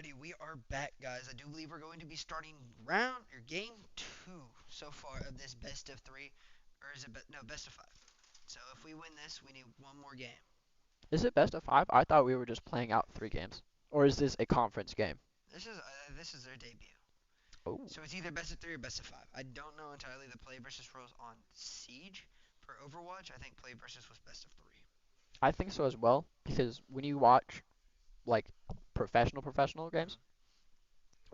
Alrighty, we are back, guys. I do believe we're going to be starting round or game 2 so far of this best of 3, or is it no best of 5? So if we win this, we need one more game. Is it best of 5? I thought we were just playing out 3 games. Or is this a conference game? This is their debut. Oh, So it's either best of 3 or best of 5. I don't know entirely the play versus rules on Siege. For Overwatch, I think play versus was best of 3. I think so as well because when you watch like professional games,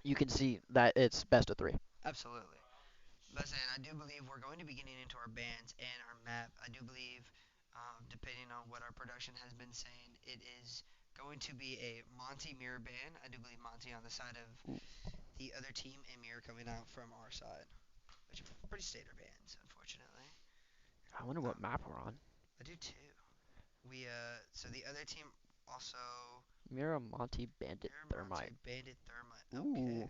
you can see that it's best of 3. Absolutely. But saying, I do believe we're going to be getting into our bands and our map. I do believe, depending on what our production has been saying, it is going to be a Monty Mirror band. I do believe Monty on the side of Ooh. the other team and Mirror coming out from our side, which are pretty standard bands, unfortunately. I wonder what map we're on. I do too. So the other team also Miramonte Bandit Mirror Monty Thermite. Bandit Thermite. Ooh. Okay.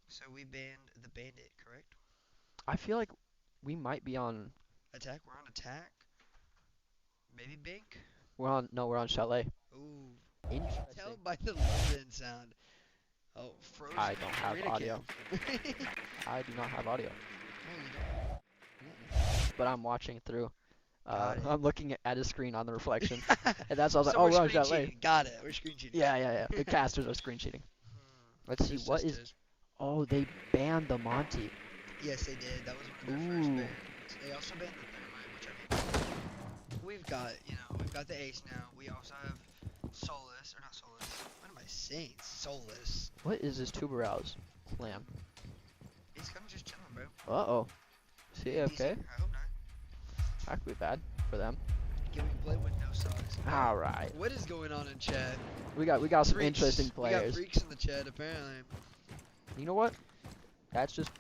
So we banned the Bandit, correct? I feel like we might be on. Attack. We're on attack. Maybe Bink. We're on Chalet. Ooh. Interesting. Tell by the load-in sound. Oh, frozen. I don't have Arena audio. Camp. I do not have audio, Oh, you don't? but I'm watching through. Got it. I'm looking at his screen on the reflection, and that's I was So like, oh, we're we're on screen Chalet. cheating. Got it. We're screen cheating. Yeah. The casters are screen cheating. Let's see This what just is. Oh, they banned the Monty. Yes, they did. That was one of their first Ooh. bans. They also banned the Thermite, which I mean, we've got the Ace now. We also have Solus, or not Solus. What am I saying? Solus. What is this Tuberow's clan? He's kind of just chilling, bro. Uh-oh. See, DC? okay. I hope not. That could be bad for them. Can we play with no socks? All right. What is going on in chat? We got some Freaks. interesting We got players. freaks in the chat, apparently. You know what? That's just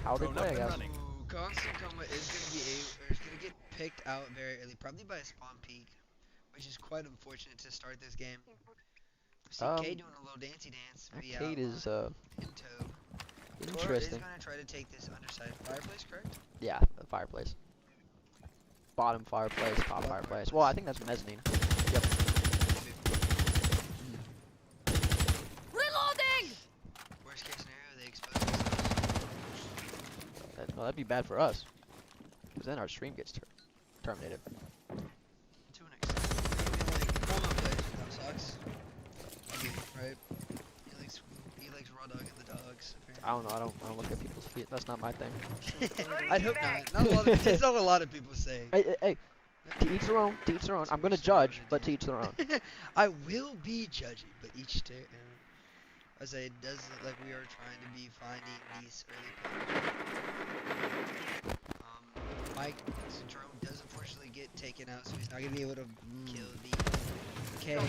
how they Grown play, up I and guess. running. Ooh, Constant Coma is gonna get picked out very early, probably by a spawn peak, which is quite unfortunate to start this game. See K doing a little dancey dance. That via Kate is outline into. Tor is interesting. gonna try to take this underside fireplace, correct? Yeah, the fireplace. Bottom fireplace, top Bottom fireplace. Well, I think that's mezzanine. Yep. Reloading! Worst case scenario, they expose themselves. Well, that'd be bad for us. Because then our stream gets terminated. To an extent. Like, Coma plays without socks. I mean, right? He likes raw dog and the dogs. I don't know. I don't look at people's feet. That's not my thing. I'd hope not. Not a lot of. It's not a lot of people say. Hey. To each their own. To each their own. I'm gonna judge, but to each their own. I will be judging, but each to. I say it does look like we are trying to be finding these early picks. Mike's drone does unfortunately get taken out, so he's not gonna be able to kill the K or the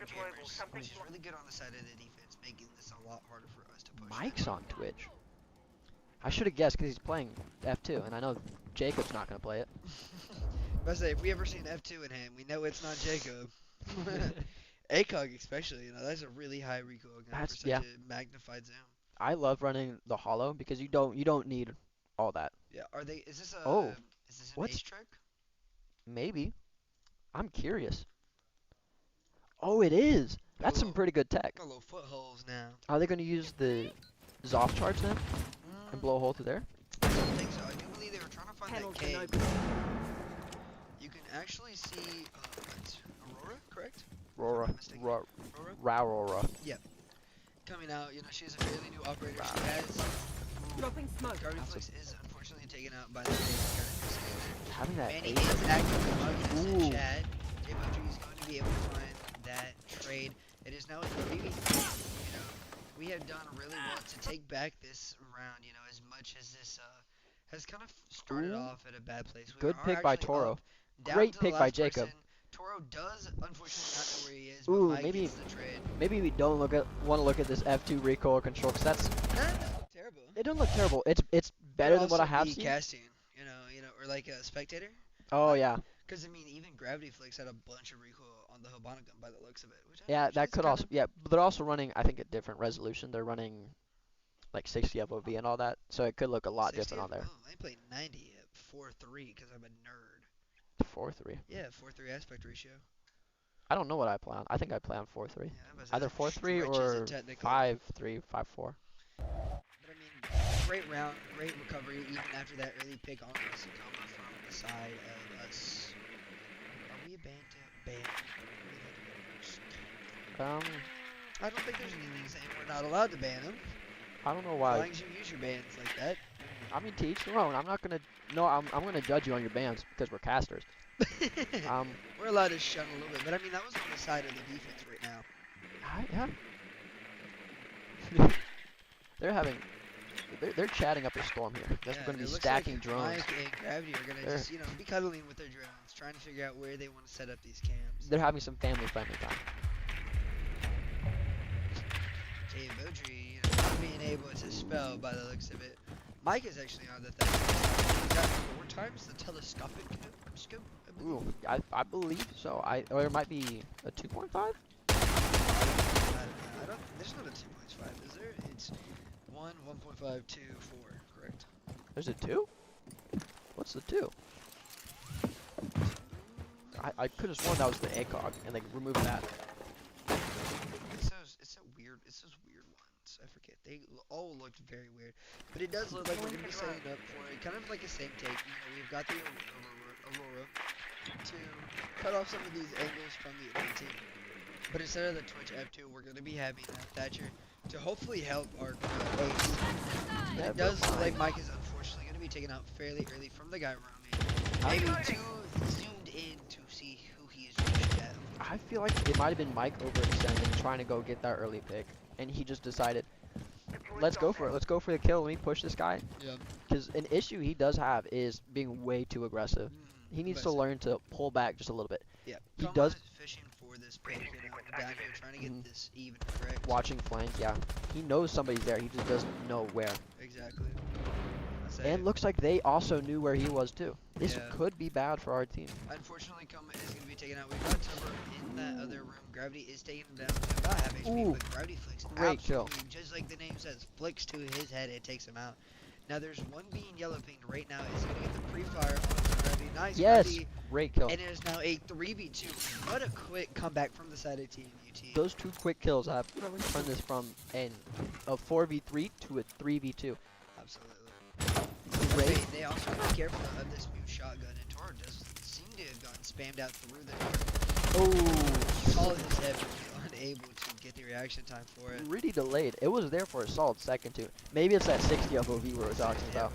jammers, which is really good on the side of the defense, making this a lot harder for us to push. Mike's on Twitch. I should have guessed because he's playing F2, and I know Jacob's not gonna play it. I say if we ever seen F2 in him, we know it's not Jacob. ACOG especially, that's a really high recoil gun for such Yeah. a magnified zoom. I love running the hollow because you don't need all that. Yeah, is this a Oh, is this an what's- ace trick? Maybe. I'm curious. Oh, it is. That's some Ooh. pretty good tech. Got little footholes now. Are they gonna use the Zoff charge then and blow a hole through there? I don't think so. I do believe they were trying to find Panels that can cave. open. You can actually see what's Aurora, correct? Rora, not mistaken. Ra, Aurora Rora. coming out. She's a fairly new operator. She has Dropping smoke. Guardianflix is unfortunately taken out by the cave. Having that Manny ace. is actively mugging us in Ooh. chat. J-Moji is going to be able to find that trade. It is now a 3v3. We have done really well to take back this round. As much as this has kind of started Ooh. off at a bad place. We Good are pick by actually Toro. up, down Great to the pick by last Jacob. person. Toro does unfortunately not know where he is, but Ooh, Mike maybe- gets the trade. Maybe we don't want to look at this F2 recoil control because that's That doesn't look terrible. it doesn't look terrible. It's better than what I have be seen. casting, or like a spectator. Oh yeah, Because even Gravity Flicks had a bunch of recoil on the Hibana gun by the looks of it. yeah. That could also but they're also running I think a different resolution. They're running like 60 FOV and all that, so it could look a lot different on there. I played 90 at 4:3 because I'm a nerd. 4-3. Yeah, 4:3 aspect ratio. I don't know what I plan. I think I plan 4-3. Yeah, I was gonna Either say, 4-3 stretches or it technically. 5-3, 5-4. But I mean, great round, great recovery even after that early pick on us. Coma from the side of us. Are we a banned? I don't think there's anything saying we're not allowed to ban them. I don't know As why. long as you use your bans like that. I mean, to each their own. I'm not gonna. No, I'm gonna judge you on your bans because we're casters. We're allowed to shun a little bit, but I mean that was on the side of the defense right now. Yeah. They're chatting up a storm here. Guess Yeah, we're gonna it be looks stacking like drones. Mike and Gravity are gonna just be cuddling with their drones, trying to figure out where they want to set up these cams. They're having some family-friendly time. Jay Beaudry, not being able to spell by the looks of it. Mike is actually on the thing. He's got 4 times the telescopic scope. I believe. Ooh, I believe so. Or it might be a 2.5. I don't. There's not a 2.5, is there? It's 1, 1.5, 2, 4. Correct. There's a 2. What's the 2? I could have sworn that was the ACOG, and they removed that. It's those weird ones. I forget. They all looked very weird, but it does look like we're gonna be setting up for it, kind of like a same take. We've got the Aurora to cut off some of these angles from the other team, but instead of the Twitch F2, we're gonna be having Thatcher to hopefully help our ace. But it does look like Mike is unfortunately gonna be taken out fairly early from the guy around me. Maybe too zoomed in to see who he is reaching at. I feel like it might have been Mike overextending, trying to go get that early pick, and he just decided, let's go for it. Let's go for the kill. Let me push this guy. Yeah. Because an issue he does have is being way too aggressive. He needs to learn to pull back just a little bit. Yeah. He Coma does- is fishing for this pick, down here trying to get this even correct. Watching flank, yeah. He knows somebody's there. He just doesn't know where. Exactly. And looks like they also knew where he was too. This Yeah. could be bad for our team. Unfortunately, Coma is going to be taken out. We've got Tubber in that other room. Gravity is taking him down to about half HP, Ooh, but Gravity flicks great kill. absolutely, just like the name says, flicks to his head, it takes him out. Now there's one being yellow pinged right now. Is going to get the pre-fire on Gravity. Nice, Yes, Gravity. great kill. And it is now a 3v2. What a quick comeback from the side of TMUT. Those 2 quick kills have turned this from a 4v3 to a 3v2. Absolutely. Great. They also have to be careful of this mute shotgun, and Toro does seem to have gotten spammed out through the Oh, all of his head, but was unable to get the reaction time for it. really delayed. It was there for a solid second too. Maybe it's that 60 FOV we were talking about.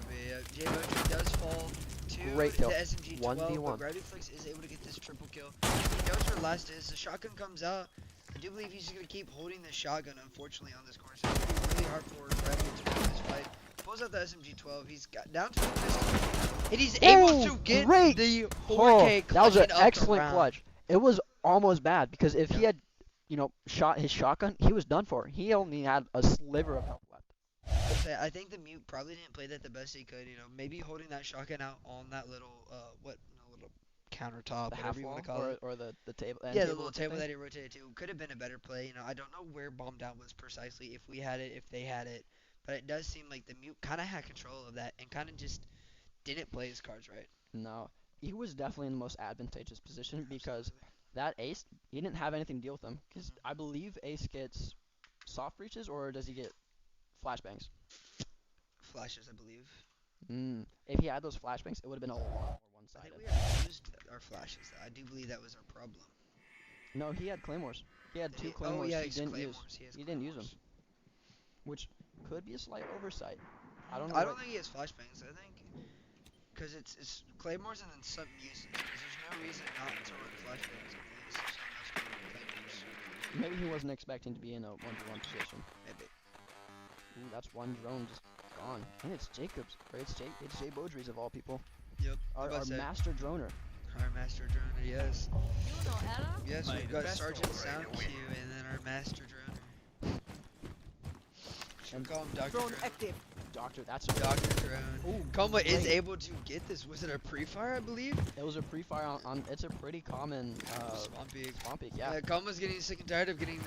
Jay Beaudry does fall to Great kill. the SMG 12, 1v1. but Gravity Flex is able to get this triple kill. He knows where last is. The shotgun comes out. I do believe he's just going to keep holding the shotgun, unfortunately, on this corner. So it's going to be really hard for Gravity to win this fight. Pulls out the SMG 12. He's got down to the pistol. And he's able to get great. the 4K Oh, that was an clutching up the excellent round. clutch. It was almost bad because if he had, shot his shotgun, he was done for. He only had a sliver of health left. I think the mute probably didn't play that the best he could. Maybe holding that shotgun out on that little little countertop, The whatever half you wall want to call it. or the table. Yeah, the little table that he rotated to could have been a better play. I don't know where bomb down was precisely, if we had it, if they had it, but it does seem like the mute kind of had control of that and kind of just didn't play his cards right. No, he was definitely in the most advantageous position because that ace, he didn't have anything to deal with him. Because I believe ace gets soft breaches, or does he get flashbangs? Flashes, I believe. If he had those flashbangs, it would have been a lot more I one-sided. think we already used our flashes. Though. I do believe that was our problem. No, he had claymores. He had Did 2 he? claymores. Oh yeah, he he's didn't claymores. use. He didn't use them, which could be a slight oversight. I don't know. I don't think he has flashbangs. I think because it's claymores and then some uses. Because there's no reason not to run flashbangs when he uses some else can run claymores. Maybe he wasn't expecting to be in a 1v1 position. Maybe. Ooh, that's one drone just gone. And it's Jacob's. Or it's Jay Beaudry's of all people. Yep. Our about to say, master droner. our master droner, yes. You know Adam? Yes, May we've the got best Sergeant operator Sound win. Q and then our master droner. Should we call him Dr. Drone Drone? active. Doctor, that's a Dr. Drone. Ooh, Coma is great. able to get this. Was it a pre-fire, I believe? It was a pre-fire on it's a pretty common Swamp Peak. swamp peak, yeah. Coma's getting sick and tired of getting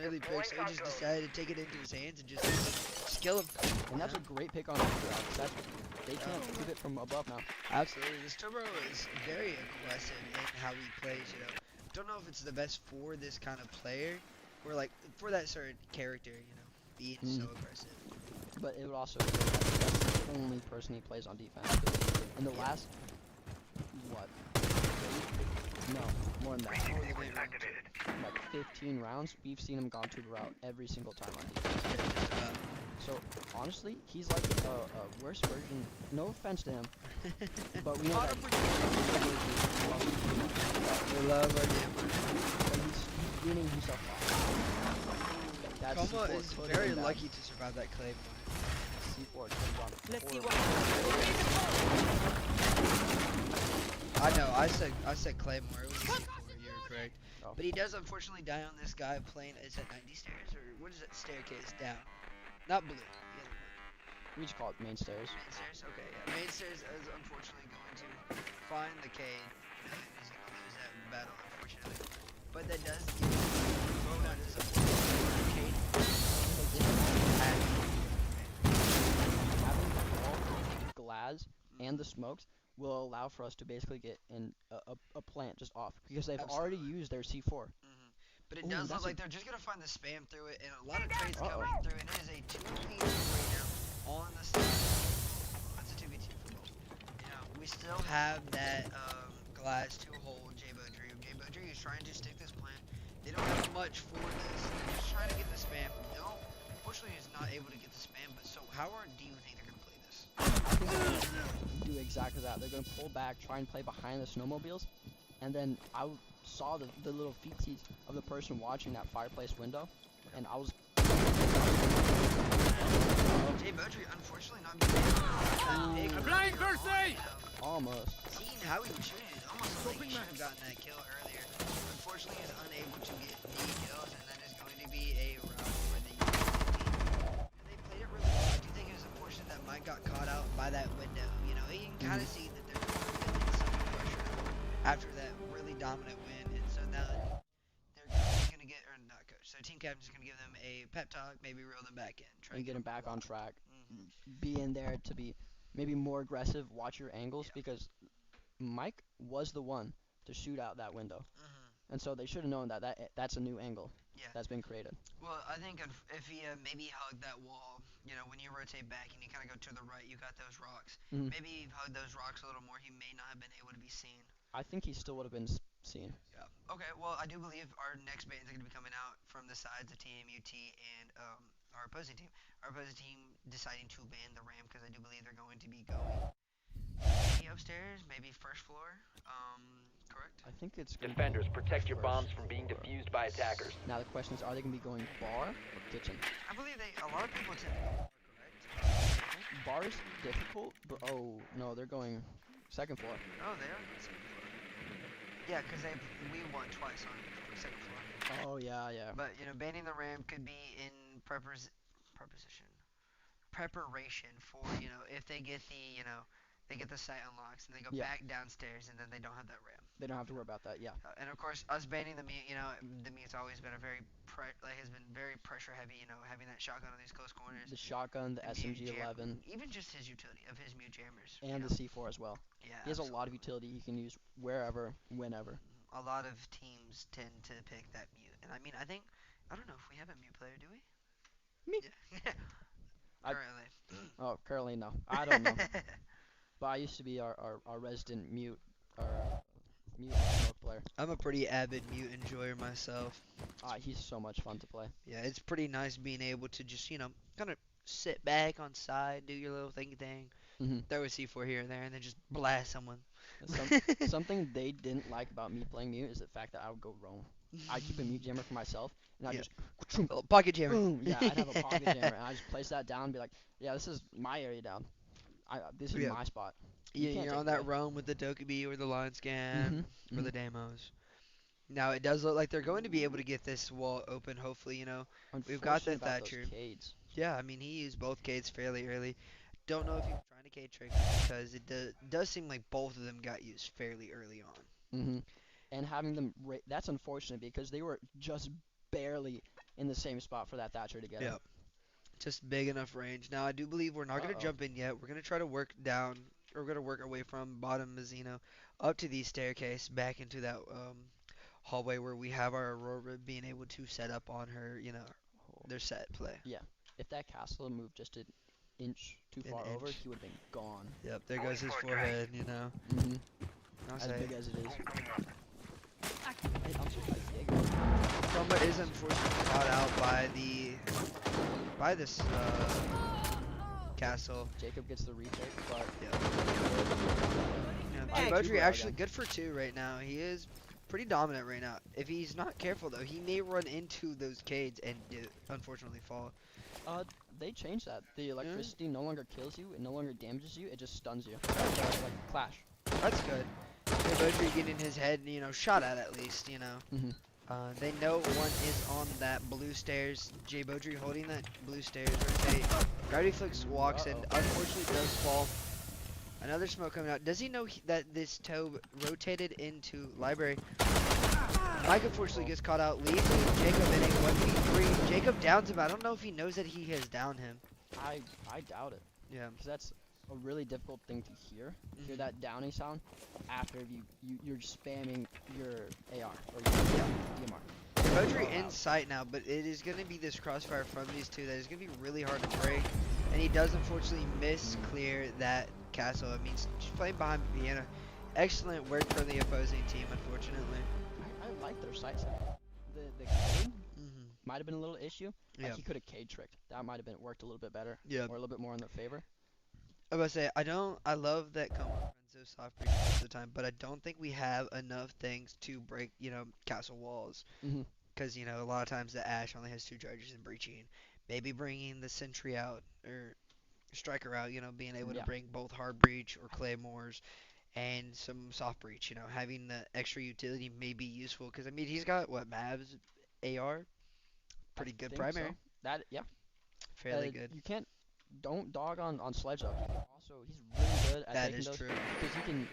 early picks, so he just decided to take it into his hands and just kill him. And that's a great pick on That's they can't keep it from above now. Absolutely. This Turbo is very aggressive in how he plays, don't know if it's the best for this kind of player, or like for that certain character, being so aggressive. But it would also be that that's the only person he plays on defense. 'Cause in the Yeah. last, what? No, more than that. More than eight rounds. Like 15 rounds, we've seen him gone to the route every single time on defense. Yeah, just about. So honestly, he's like a worse version. No offense to him, but we know that We love our damn. but he's weaning himself off. That Koma C4 is could've very been bad. lucky to survive that claymore. C4 could have gone Let's see horrible. I know. I said claymore. It was a C4. You're correct. Oh. But he does unfortunately die on this guy playing. Is that 90 stairs or what is that staircase down? Not blue. The other one. We just call it main stairs. Main stairs. Okay. Yeah. Main stairs is unfortunately going to find the cade. And he's going to lose that battle, unfortunately. But that does give him that is unfortunate. Cade. Having all the glass and the smokes will allow for us to basically get in a plant just off because they've already Absolutely. used their C4. But it Ooh, does look that's like they're just gonna find the spam through it, and a lot of trades coming through, and it is a 2v2 right now on the side. That's a 2v2 for both. We still have that glass to hold J-Bo Drew. J-Bo Drew is trying to stick this plan. They don't have much for this. They're just trying to get the spam. No, unfortunately, he's not able to get the spam. But so, how do you think they're gonna play this? I think they're gonna do exactly that. They're gonna pull back, try and play behind the snowmobiles, and then saw the little feetsies of the person watching that fireplace window, and I was. J-Bo Drew, unfortunately, not being able to get that big. Blind Percy! Almost. Seeing how he was shooting, it almost looked like he should have gotten that kill earlier. Unfortunately, he's unable to get the kills, and that is going to be a route for the UT team. And they played it really well. I do think it was unfortunate that Mike got caught out by that window. You can kind of see that they're feeling some pressure after that really dominant win, and so now they're going to get, or not coach, so team captain's going to give them a pep talk, maybe reel them back in. Try And to get him back on track. Mhm. Be in there to be maybe more aggressive. Watch your angles Yeah. because Mike was the one to shoot out that window, and so they should have known that that's a new angle Yeah. that's been created. Well, I think if he maybe hugged that wall, when you rotate back and you kind of go to the right, you got those rocks. Mhm. Maybe he hugged those rocks a little more, he may not have been able to be seen. I think he still would have been seen. Yeah. Okay, well, I do believe our next bands are going to be coming out from the sides of TMUT and our opposing team. Our opposing team deciding to ban the Ram because I do believe they're going to be going maybe upstairs, maybe first floor. Correct? I think it's gonna Defenders, protect your first bombs from being floor. defused by attackers. Now the question is, are they gonna be going bar or kitchen? I believe a lot of people tend correct? Bar's difficult, but oh no, they're going second floor. Oh, they are on the second floor. Yeah, because we won twice on second floor. Oh yeah. But banning the Ram could be in preparation for if they get they get the site unlocks and they go Yeah. back downstairs and then they don't have that Ram. They don't have to worry about that. Yeah. And of course, us banning the mute, the mute's always been a very has been very pressure heavy. Having that shotgun on these close corners. The shotgun, the mute SMG 11, even just his utility of his mute jammers. and the C4 as well. Yeah, He has a lot of absolutely. utility he can use wherever, whenever. A lot of teams tend to pick that mute, and I don't know if we have a mute player, do we? Me. Yeah. I- Currently. Oh, currently no. I don't know. But I used to be our resident mute smoke player. I'm a pretty avid mute enjoyer myself. He's so much fun to play. Yeah, it's pretty nice being able to just, kind of sit back on side, do your little thingy thing, hmm throw a C4 here and there, and then just blast someone. Something they didn't like about me playing mute is the fact that I would go roam. I'd keep a mute jammer for myself, and I'd Yeah. just Little pocket jammer. boom. Yeah, I'd have a pocket jammer, and I'd just place that down and be like, yeah, this is my area down. This is Yeah. my spot. Yeah, can't you're take on that away. roam with the Dokkaebi or the line scan Mhm, or the Damos. Now it does look like they're going to be able to get this wall open. Hopefully, we've got Unfortunate that about those Thatcher. Cades. Yeah, I mean he used both Cades fairly early. Don't know if he was trying to Cade trick because it does seem like both of them got used fairly early on. And having them, that's unfortunate because they were just barely in the same spot for that Thatcher to get Yeah. it. Just big enough range. Now I do believe we're not going to Uh-oh. jump in yet. We're going to try to work down, or we're going to work our way from bottom Mazzino up to the staircase back into that hallway where we have our Aurora being able to set up on her, Oh, their set play. yeah. If that castle moved just an inch too An far over, inch. he would have been gone. Yep, there goes his forehead, Mm-hmm. I'll As say. big as it is. Hey, I'm surprised Diego. Chroma is unfortunately caught out by this castle. Jacob gets the retake, but Yeah, Hey, Bodri Cuba actually again. good for 2 right now. He is pretty dominant right now. If he's not careful though, he may run into those cades and unfortunately fall. they changed that. The electricity no longer kills you, it no longer damages you, it just stuns you. Like Clash. That's good. Bodri getting his head, shot at least, Mm-hmm. They know one is on that blue stairs. Jay Bodri holding that blue stairs. Rotate. Gravity Flicks walks and unfortunately does fall. Another smoke coming out. Does he know that this toe rotated into library? Mike unfortunately gets caught out, leaves Jacob in a 1v3. Jacob downs him. I don't know if he knows that he has downed him. I doubt it. Yeah. Because that's a really difficult thing to hear. Hear that downing sound after you're spamming your AR or your DMR. Bodri in sight now, but it is going to be this crossfire from these two that is going to be really hard to break. And he does unfortunately miss clear that castle. It means just playing behind Vienna. Excellent work from the opposing team, unfortunately. I like their sight set. The cade Mm-hmm. might have been a little issue. Like Yeah. he could have cade tricked. That might have been worked a little bit better. Yeah. Or a little bit more in their favor. I was about to say, I love that Como runs those soft breaches most of the time, but I don't think we have enough things to break, castle walls. Mm-hmm. Because, a lot of times the Ash only has 2 charges in breaching. Maybe bringing the Sentry out, or Striker out, being able to Yeah. bring both hard breach or claymores and some soft breach, having the extra utility may be useful. Because, I mean, he's got, what, Mavs AR? Pretty I good think primary. So. That yeah. Fairly good. You can't don't dog on Sledge though. Also, he's really good at That taking is those true. because he can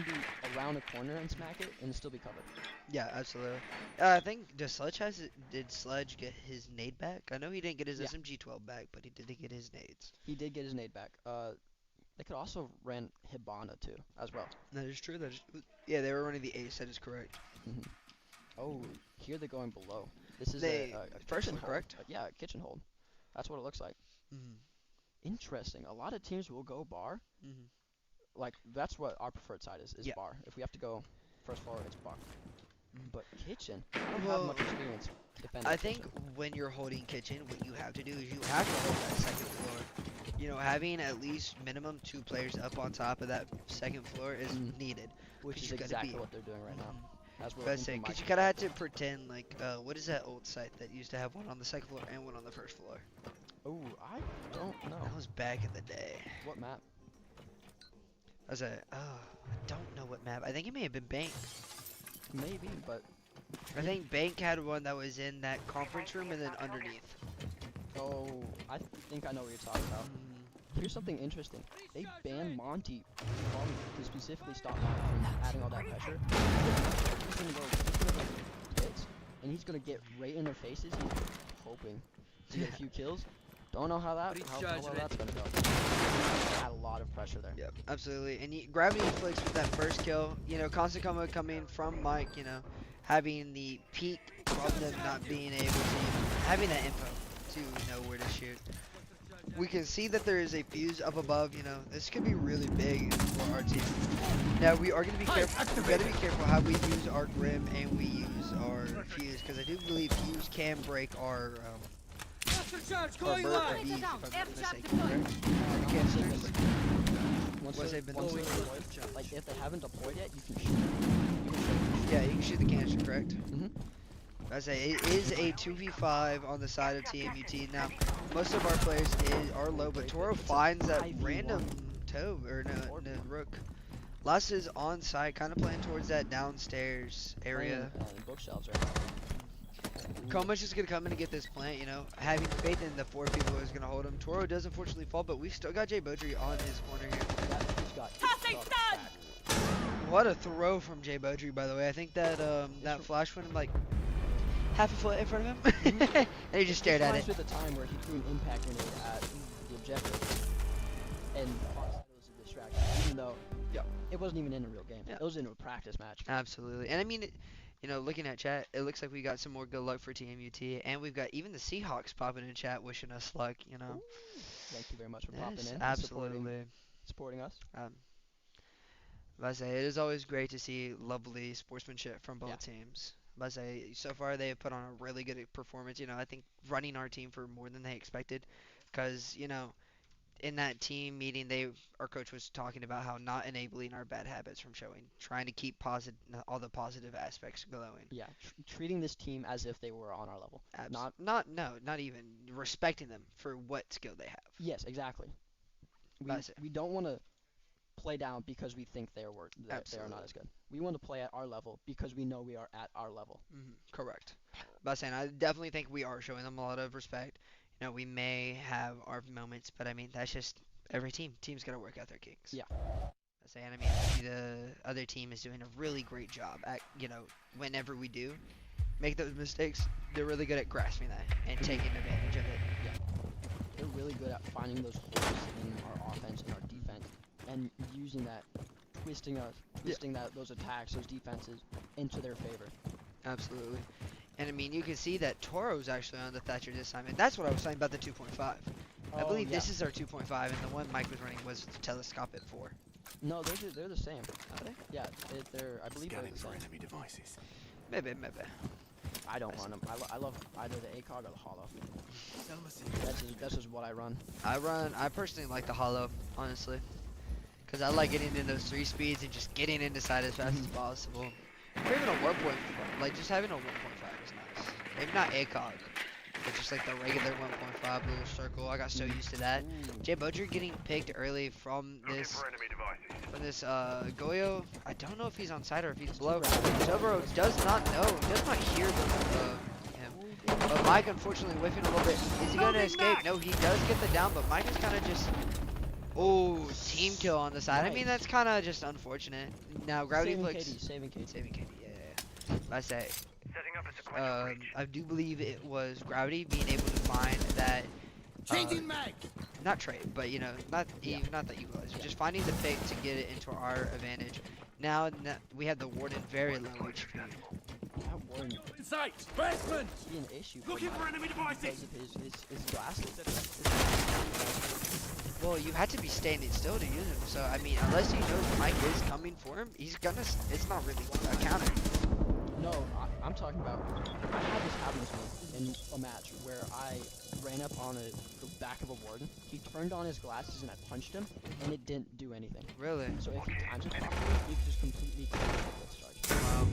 be around a corner and smack it and still be covered. Yeah, absolutely. I think did Sledge get his nade back? I know he didn't get his Yeah. SMG-12 back, but he did get his nades. He did get his nade back. They could also ran Hibana too as well. That is true. Yeah, they were running the ace. That is correct. Oh, here they're going below. This is They a first kitchen one, hold. correct? Yeah, a kitchen hold. That's what it looks like. Mhm. Interesting. A lot of teams will go bar. Mhm. Like that's what our preferred side is Yeah. bar. If we have to go first floor, it's bar. Mhm. But kitchen, I don't Well, have much experience defending. I think kitchen. when you're holding kitchen, what you have to do is you have to hold that second floor. Having at least minimum 2 players up on top of that second floor is needed. Which 'cause is you gotta exactly be- what they're doing right now. As we're But I say, looking because you Mike kind of had back to pretend like, what is that old site that used to have one on the second floor and one on the first floor? there. Ooh, I don't know. That was back in the day. What map? I was like, oh, I don't know what map. I think it may have been Bank. Maybe, but I think Bank had one that was in that conference room and then underneath. oh, I think I know what you're talking about. Here's something interesting. They banned Monty to specifically stop Monty from adding all that pressure. He's gonna go hits, and he's gonna get right in their faces. He's hoping to get a few kills. Don't know how well that's gonna go. Add a lot of pressure there. Yep, absolutely. And Gravity Flicks with that first kill. Constant combo coming from Mike. Having the peak from them not being able to, having that info to know where to shoot. We can see that there is a fuse up above. This could be really big for our team. Now we are going to be careful. We got to be careful how we use our Grim and we use our fuse, because I do believe fuse can break our Burt or Bees, if I'm not mistaken. Correct? Canisters. Once they've been once they're deployed. deployed, like if they haven't deployed yet, you can shoot. You can shoot. Yeah, you can shoot the canister, correct? Mhm. I say it is a 2v5 on the side of TMUT. Now, most of our players are low, but Toro finds that 5v1. random toe or no rook. Last is on site, kind of playing towards that downstairs area. Bookshelves right now. Coma's just gonna come in and get this plant, having faith in the 4 people who's gonna hold him. Toro does unfortunately fall, but we've still got Jay Bodri on his corner here. He's got What a throw from Jay Bodri, by the way. I think that that flash went like half a foot in front of him, and he just stared at it. At the time where he threw an impact grenade at the objective, and Fox was a distraction. He even though Yeah. it wasn't even in a real game. Yeah. It was in a practice match. Absolutely. And I mean, looking at chat, it looks like we got some more good luck for TMUT, and we've got even the Seahawks popping in chat wishing us luck. Ooh, thank you very much for popping Yes, in and absolutely. supporting us. Um, I say it is always great to see lovely sportsmanship from both Yeah. teams. I say so far they have put on a really good performance. I think running our team for more than they expected, because in that team meeting, our coach was talking about how not enabling our bad habits from showing, trying to keep positive all the positive aspects glowing. Yeah, treating this team as if they were on our level. Not even respecting them for what skill they have. Yes, exactly. That's it. We don't want to play down because we think they are not as good. We want to play at our level because we know we are at our level. Correct. But saying, I definitely think we are showing them a lot of respect. We may have our moments, but I mean that's just every team. Team's got to work out their kinks. Yeah. I'm saying, I mean, the other team is doing a really great job at, whenever we do make those mistakes, they're really good at grasping that and taking advantage of it. They're really good at finding those holes in our offense and our defense and using that, twisting those attacks, those defenses into their favor. Absolutely. And I mean, you can see that Toro's actually on the Thatcher this time, and that's what I was saying about the 2.5. I believe this is our 2.5, and the one Mike was running was the telescopic 4. No, they're the same. Are they? Yeah, I believe they're Scanning the for same. enemy devices. Maybe. I don't run them. I love either the ACOG or the Hollow. That's just what I run. I personally like the Hollow, honestly, because I like getting in those 3 speeds and just getting in the side as fast as possible. Or even a 1.5, like just having a 1.5 is nice. Maybe not ACOG, but just like the regular 1.5 little circle. I got so used to that. Jay Bodger getting picked early from this Goyo. I don't know if he's on side or if he's below. Sobro does not hear him. But Mike unfortunately whiffing a little bit. Is he going to escape? No, he does get the down, but Mike is kind of just... Oh, team kill on the side. I mean, that's kind of just unfortunate. Now, Gravity Flicks... Saving KD. Yeah. I say... I do believe it was Gravity being able to find that... not trade, but not the equalizer. Just finding the pick to get it into our advantage. Now we have the Warden very low HP. That Warden Sight! Basement! be an issue Looking for enemy because devices! of his glasses. Well, you had to be standing still to use him. So I mean, unless you know Mike is coming for him, he's gonna. It's not really a counter. No, I'm talking about. I had this happen to me in a match where I ran up on the back of a Warden. He turned on his glasses and I punched him, and it didn't do anything. Really? So if he times it properly, he could just completely kill the blitz charge. Wow.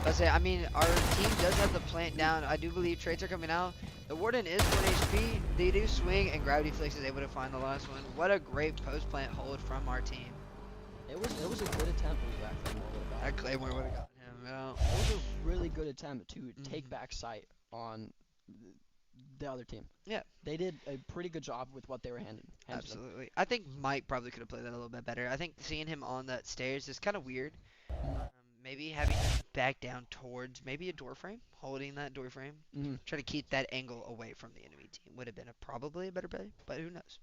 Let's say, I mean, our team does have the plant down. I do believe trades are coming out. The Warden is 1 HP. They do swing, and Gravity Flicks is able to find the last one. What a great post plant hold from our team. It was a good attempt to back Claymore would have That got. Claymore would have gotten him. Yeah. It was a really good attempt to take back sight on the other team. Yeah. They did a pretty good job with what they were handed to them. Absolutely. I think Mike probably could have played that a little bit better. I think seeing him on that stairs is kind of weird. Maybe having him back down towards maybe a door frame, holding that door frame, try to keep that angle away from the enemy team would have been probably a better play, but who knows?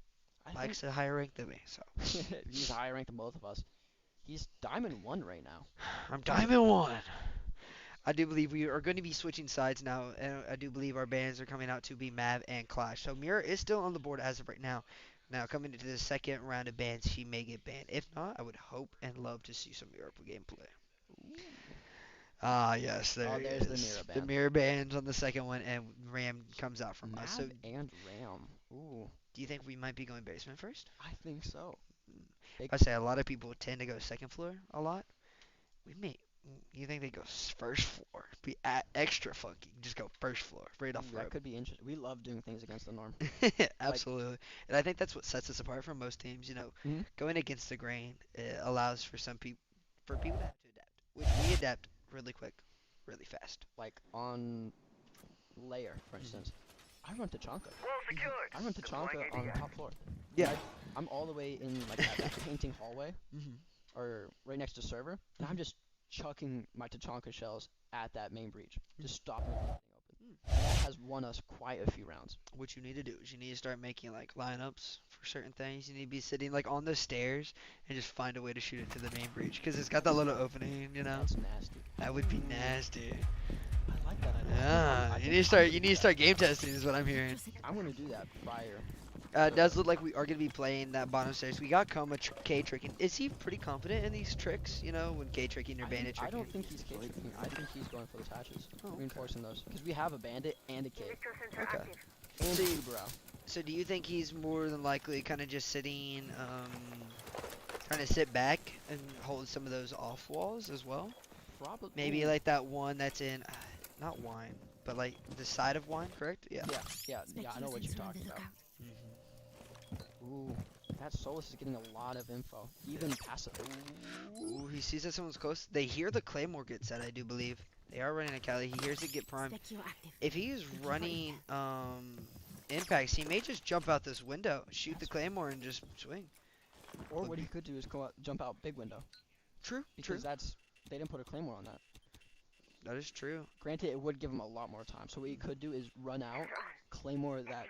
Mike's a higher rank than me, so. He's higher ranked than both of us. He's Diamond 1 right now. I'm Diamond 1. I do believe we are going to be switching sides now, and I do believe our bans are coming out to be Mav and Clash. So Mira is still on the board as of right now. Now, coming into the second round of bans, she may get banned. If not, I would hope and love to see some Mira gameplay. Ah, yes, there's the Mira ban. The Mira ban's on the second one, and Ram comes out from us. So, Mav and Ram. Ooh, do you think we might be going basement first? I think so. I say a lot of people tend to go second floor a lot. We may. You think they go first floor? Be extra funky. Just go first floor, right off the That rope. could be interesting. We love doing things against the norm. Absolutely. And I think that's what sets us apart from most teams. Going against the grain allows for people to have to adapt, which we adapt really quick, really fast. Like on layer, for instance. I run Tachanka. I run Tachanka on the top floor. Yeah. I'm all the way in like that painting hallway, or right next to server, and I'm just chucking my Tachanka shells at that main breach, just stopping it from getting open. And that has won us quite a few rounds. What you need to do is you need to start making like lineups for certain things. You need to be sitting like on the stairs and just find a way to shoot it to the main breach because it's got that little opening, you know. That's nasty. That would be nasty. I like that idea. Yeah, I you think need to start. You need to start game testing, is what I'm hearing. I'm gonna do that prior. It does look like we are gonna be playing that bottom stairs. We got Koma K tricking. Is he pretty confident in these tricks? You know, when K tricking or bandit I tricking. don't think he's K-tricking. I think he's going for those hatches. Oh, okay. Reinforcing those. Because we have a bandit and a K. Okay. And a Ubero. So do you think he's more than likely kind of just sitting, trying to sit back and hold some of those off walls as well? Probably. Maybe like that one that's in, not wine, but like the side of wine, correct? Yeah. Yeah, I know what you're talking about. Ooh, that Solus is getting a lot of info. Even passive. Ooh, he sees that someone's close. They hear the Claymore get set, I do believe. They are running a Cali. He hears it get primed. If he is running impacts, he may just jump out this window, shoot the Claymore, and just swing. Or what he could do is go out, jump out big window. True, Because they didn't put a Claymore on that. That is true. Granted, it would give him a lot more time. So what he could do is run out, Claymore that,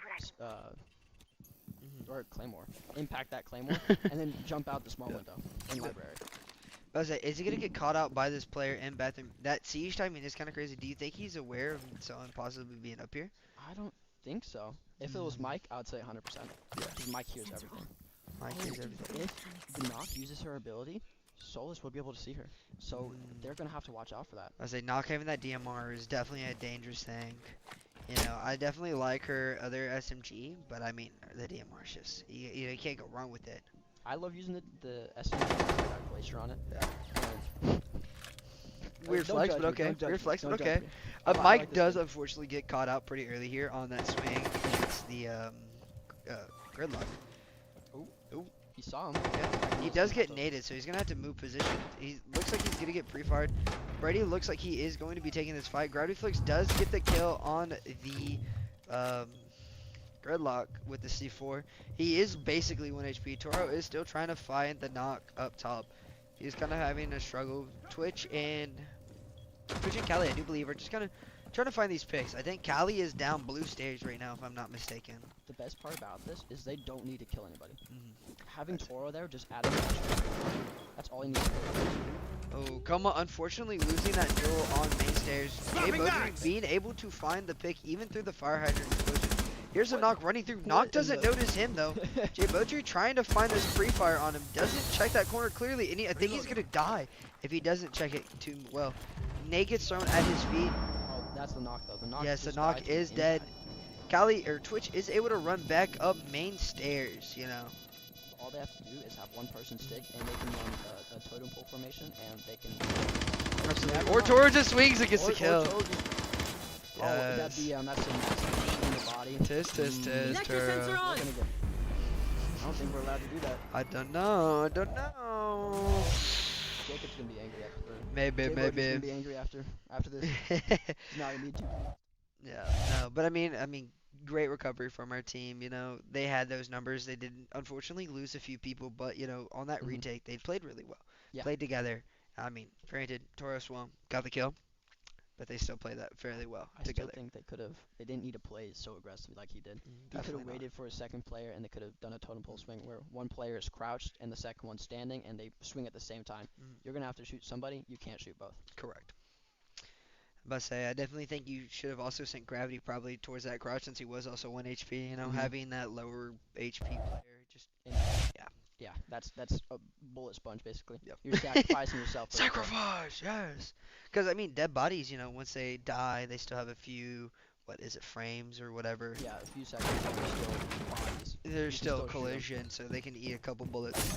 or Claymore, impact that Claymore, and then jump out the small window in library. I was like, is he gonna get caught out by this player in bathroom? That siege timing is kind of crazy. Do you think he's aware of someone possibly being up here? I don't think so. If it was Mike, I would say 100%. Yeah. Because Mike hears everything. Mike Oh, is everything. If the knock uses her ability, Solus will be able to see her. So they're gonna have to watch out for that. I was like, not having that DMR is definitely a dangerous thing. You know, I definitely like her other SMG, but I mean, the DMR is just, you can't go wrong with it. I love using the SMG that glacier on it. Yeah. And Weird don't flex, judge but me, okay. don't judge Weird me, flex, but don't judge okay. me. I Mike like this does thing. unfortunately get caught out pretty early here on that swing against the gridlock. He saw him. Yeah. He does get naded, so he's gonna have to move position. He looks like he's gonna get pre-fired. Brady looks like he is going to be taking this fight. Gravity Flix does get the kill on the gridlock with the C4. He is basically 1 HP. Toro is still trying to find the knock up top. He's kind of having a struggle. Twitch and Cali, I do believe, are just kind of trying to find these picks. I think Cali is down blue stairs right now, if I'm not mistaken. The best part about this is they don't need to kill anybody. Mhm. Having Toro there just adds pressure. That's all you need to do. Oh, Koma unfortunately losing that duel on main stairs. Jay Bodry being able to find the pick even through the fire hydrant explosion. Here's a knock running through. Knock doesn't notice him though. Jay Bodry trying to find this pre-fire on him. Doesn't check that corner clearly, and I think he's gonna die if he doesn't check it too well. Nate gets thrown at his feet. Oh, that's the knock though. The knock. Yes, the just knock died to is an dead. impact. Cali or Twitch is able to run back up main stairs. You know. All they have to do is have one person stick, and they can run a totem pole formation, and they can. Absolutely. Or Toro just swings and gets the kill. Toro just, oh, that Yes. that's a massive in the body. Tisk, tisk, tisk, Ejector sensor Toro. on. We're gonna get. I don't think we're allowed to do that. I don't know. I don't know. Jacob's gonna be angry after. Maybe, Jay Bodry's gonna maybe. be angry after this. He's not gonna need to. Yeah, no, but I mean, great recovery from our team. You know, they had those numbers. They did unfortunately lose a few people, but you know, on that Mhm. retake, they played really well. Yeah. Played together. I mean, granted, Toro swung, got the kill, but they still played that fairly well I still together. think they could have. They didn't need to play so aggressively like he did. He could Definitely have not. waited for a second player, and they could have done a totem pole swing where one player is crouched and the second one's standing, and they swing at the same time. Mhm. You're gonna have to shoot somebody. You can't shoot both. Correct. But say, I definitely think you should have also sent Gravity probably towards that crouch since he was also 1 HP. You know, Mhm. having that lower HP player just And yeah, that's a bullet sponge basically. Yep. You're sacrificing yourself. For the kill. sacrifice, yes. Because I mean, dead bodies. You know, once they die, they still have a few. What is it, frames or whatever? Yeah, a few seconds. But they're still bodies. You There's can still still shoot 'em. collision, so they can eat a couple bullets.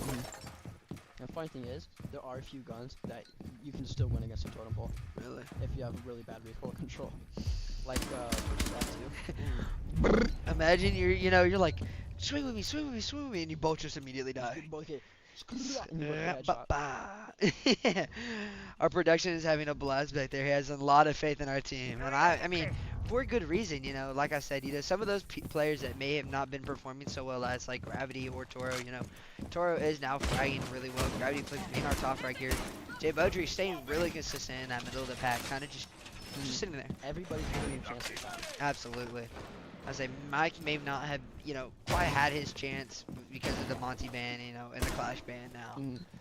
And the funny thing is, there are a few guns that you can still win against a totem pole Really? if you have really bad recoil control. Like F2. Imagine you're like, swing with me, swing with me, swing with me, and you both just immediately die. Both get and you both get a headshot. Our production is having a blast back there. He has a lot of faith in our team, and I mean, for good reason. You know, like I said, you know, some of those players that may have not been performing so well as like Gravity or Toro. You know, Toro is now fragging really well. Gravity Flix being our top frag here. Jay Bodry staying really consistent in that middle of the pack, kind of just just sitting there. Everybody's giving him chances. Absolutely. I say Mike may not have, quite had his chance because of the Monty ban, and the Clash ban now.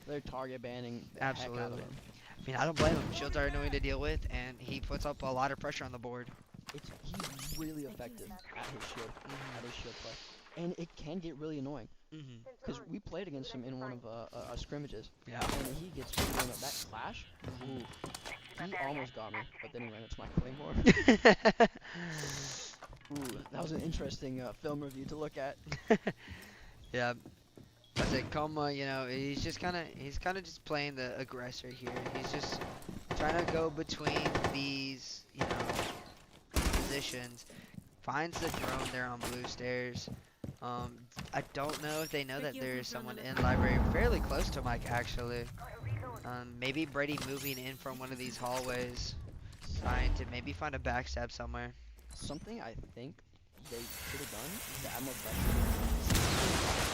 They're target banning the heck out of Absolutely. him. I mean, I don't blame him. Shields are annoying to deal with, and he puts up a lot of pressure on the board. He's really effective at his shield play, and it can get really annoying. Mm-hmm. Because we played against him in one of our scrimmages, Yeah. and he gets really annoyed. That clash, ooh, he almost got me, but then he ran into my claymore. Ooh, that was an interesting film review to look at. Yeah. I said Coma, he's kind of just playing the aggressor here. He's just trying to go between these, positions. Finds the drone there on blue stairs. I don't know if they know that there's someone in library fairly close to Mike, actually. Maybe Brady moving in from one of these hallways, trying to maybe find a backstab somewhere. Something I think they should have done is to add more pressure.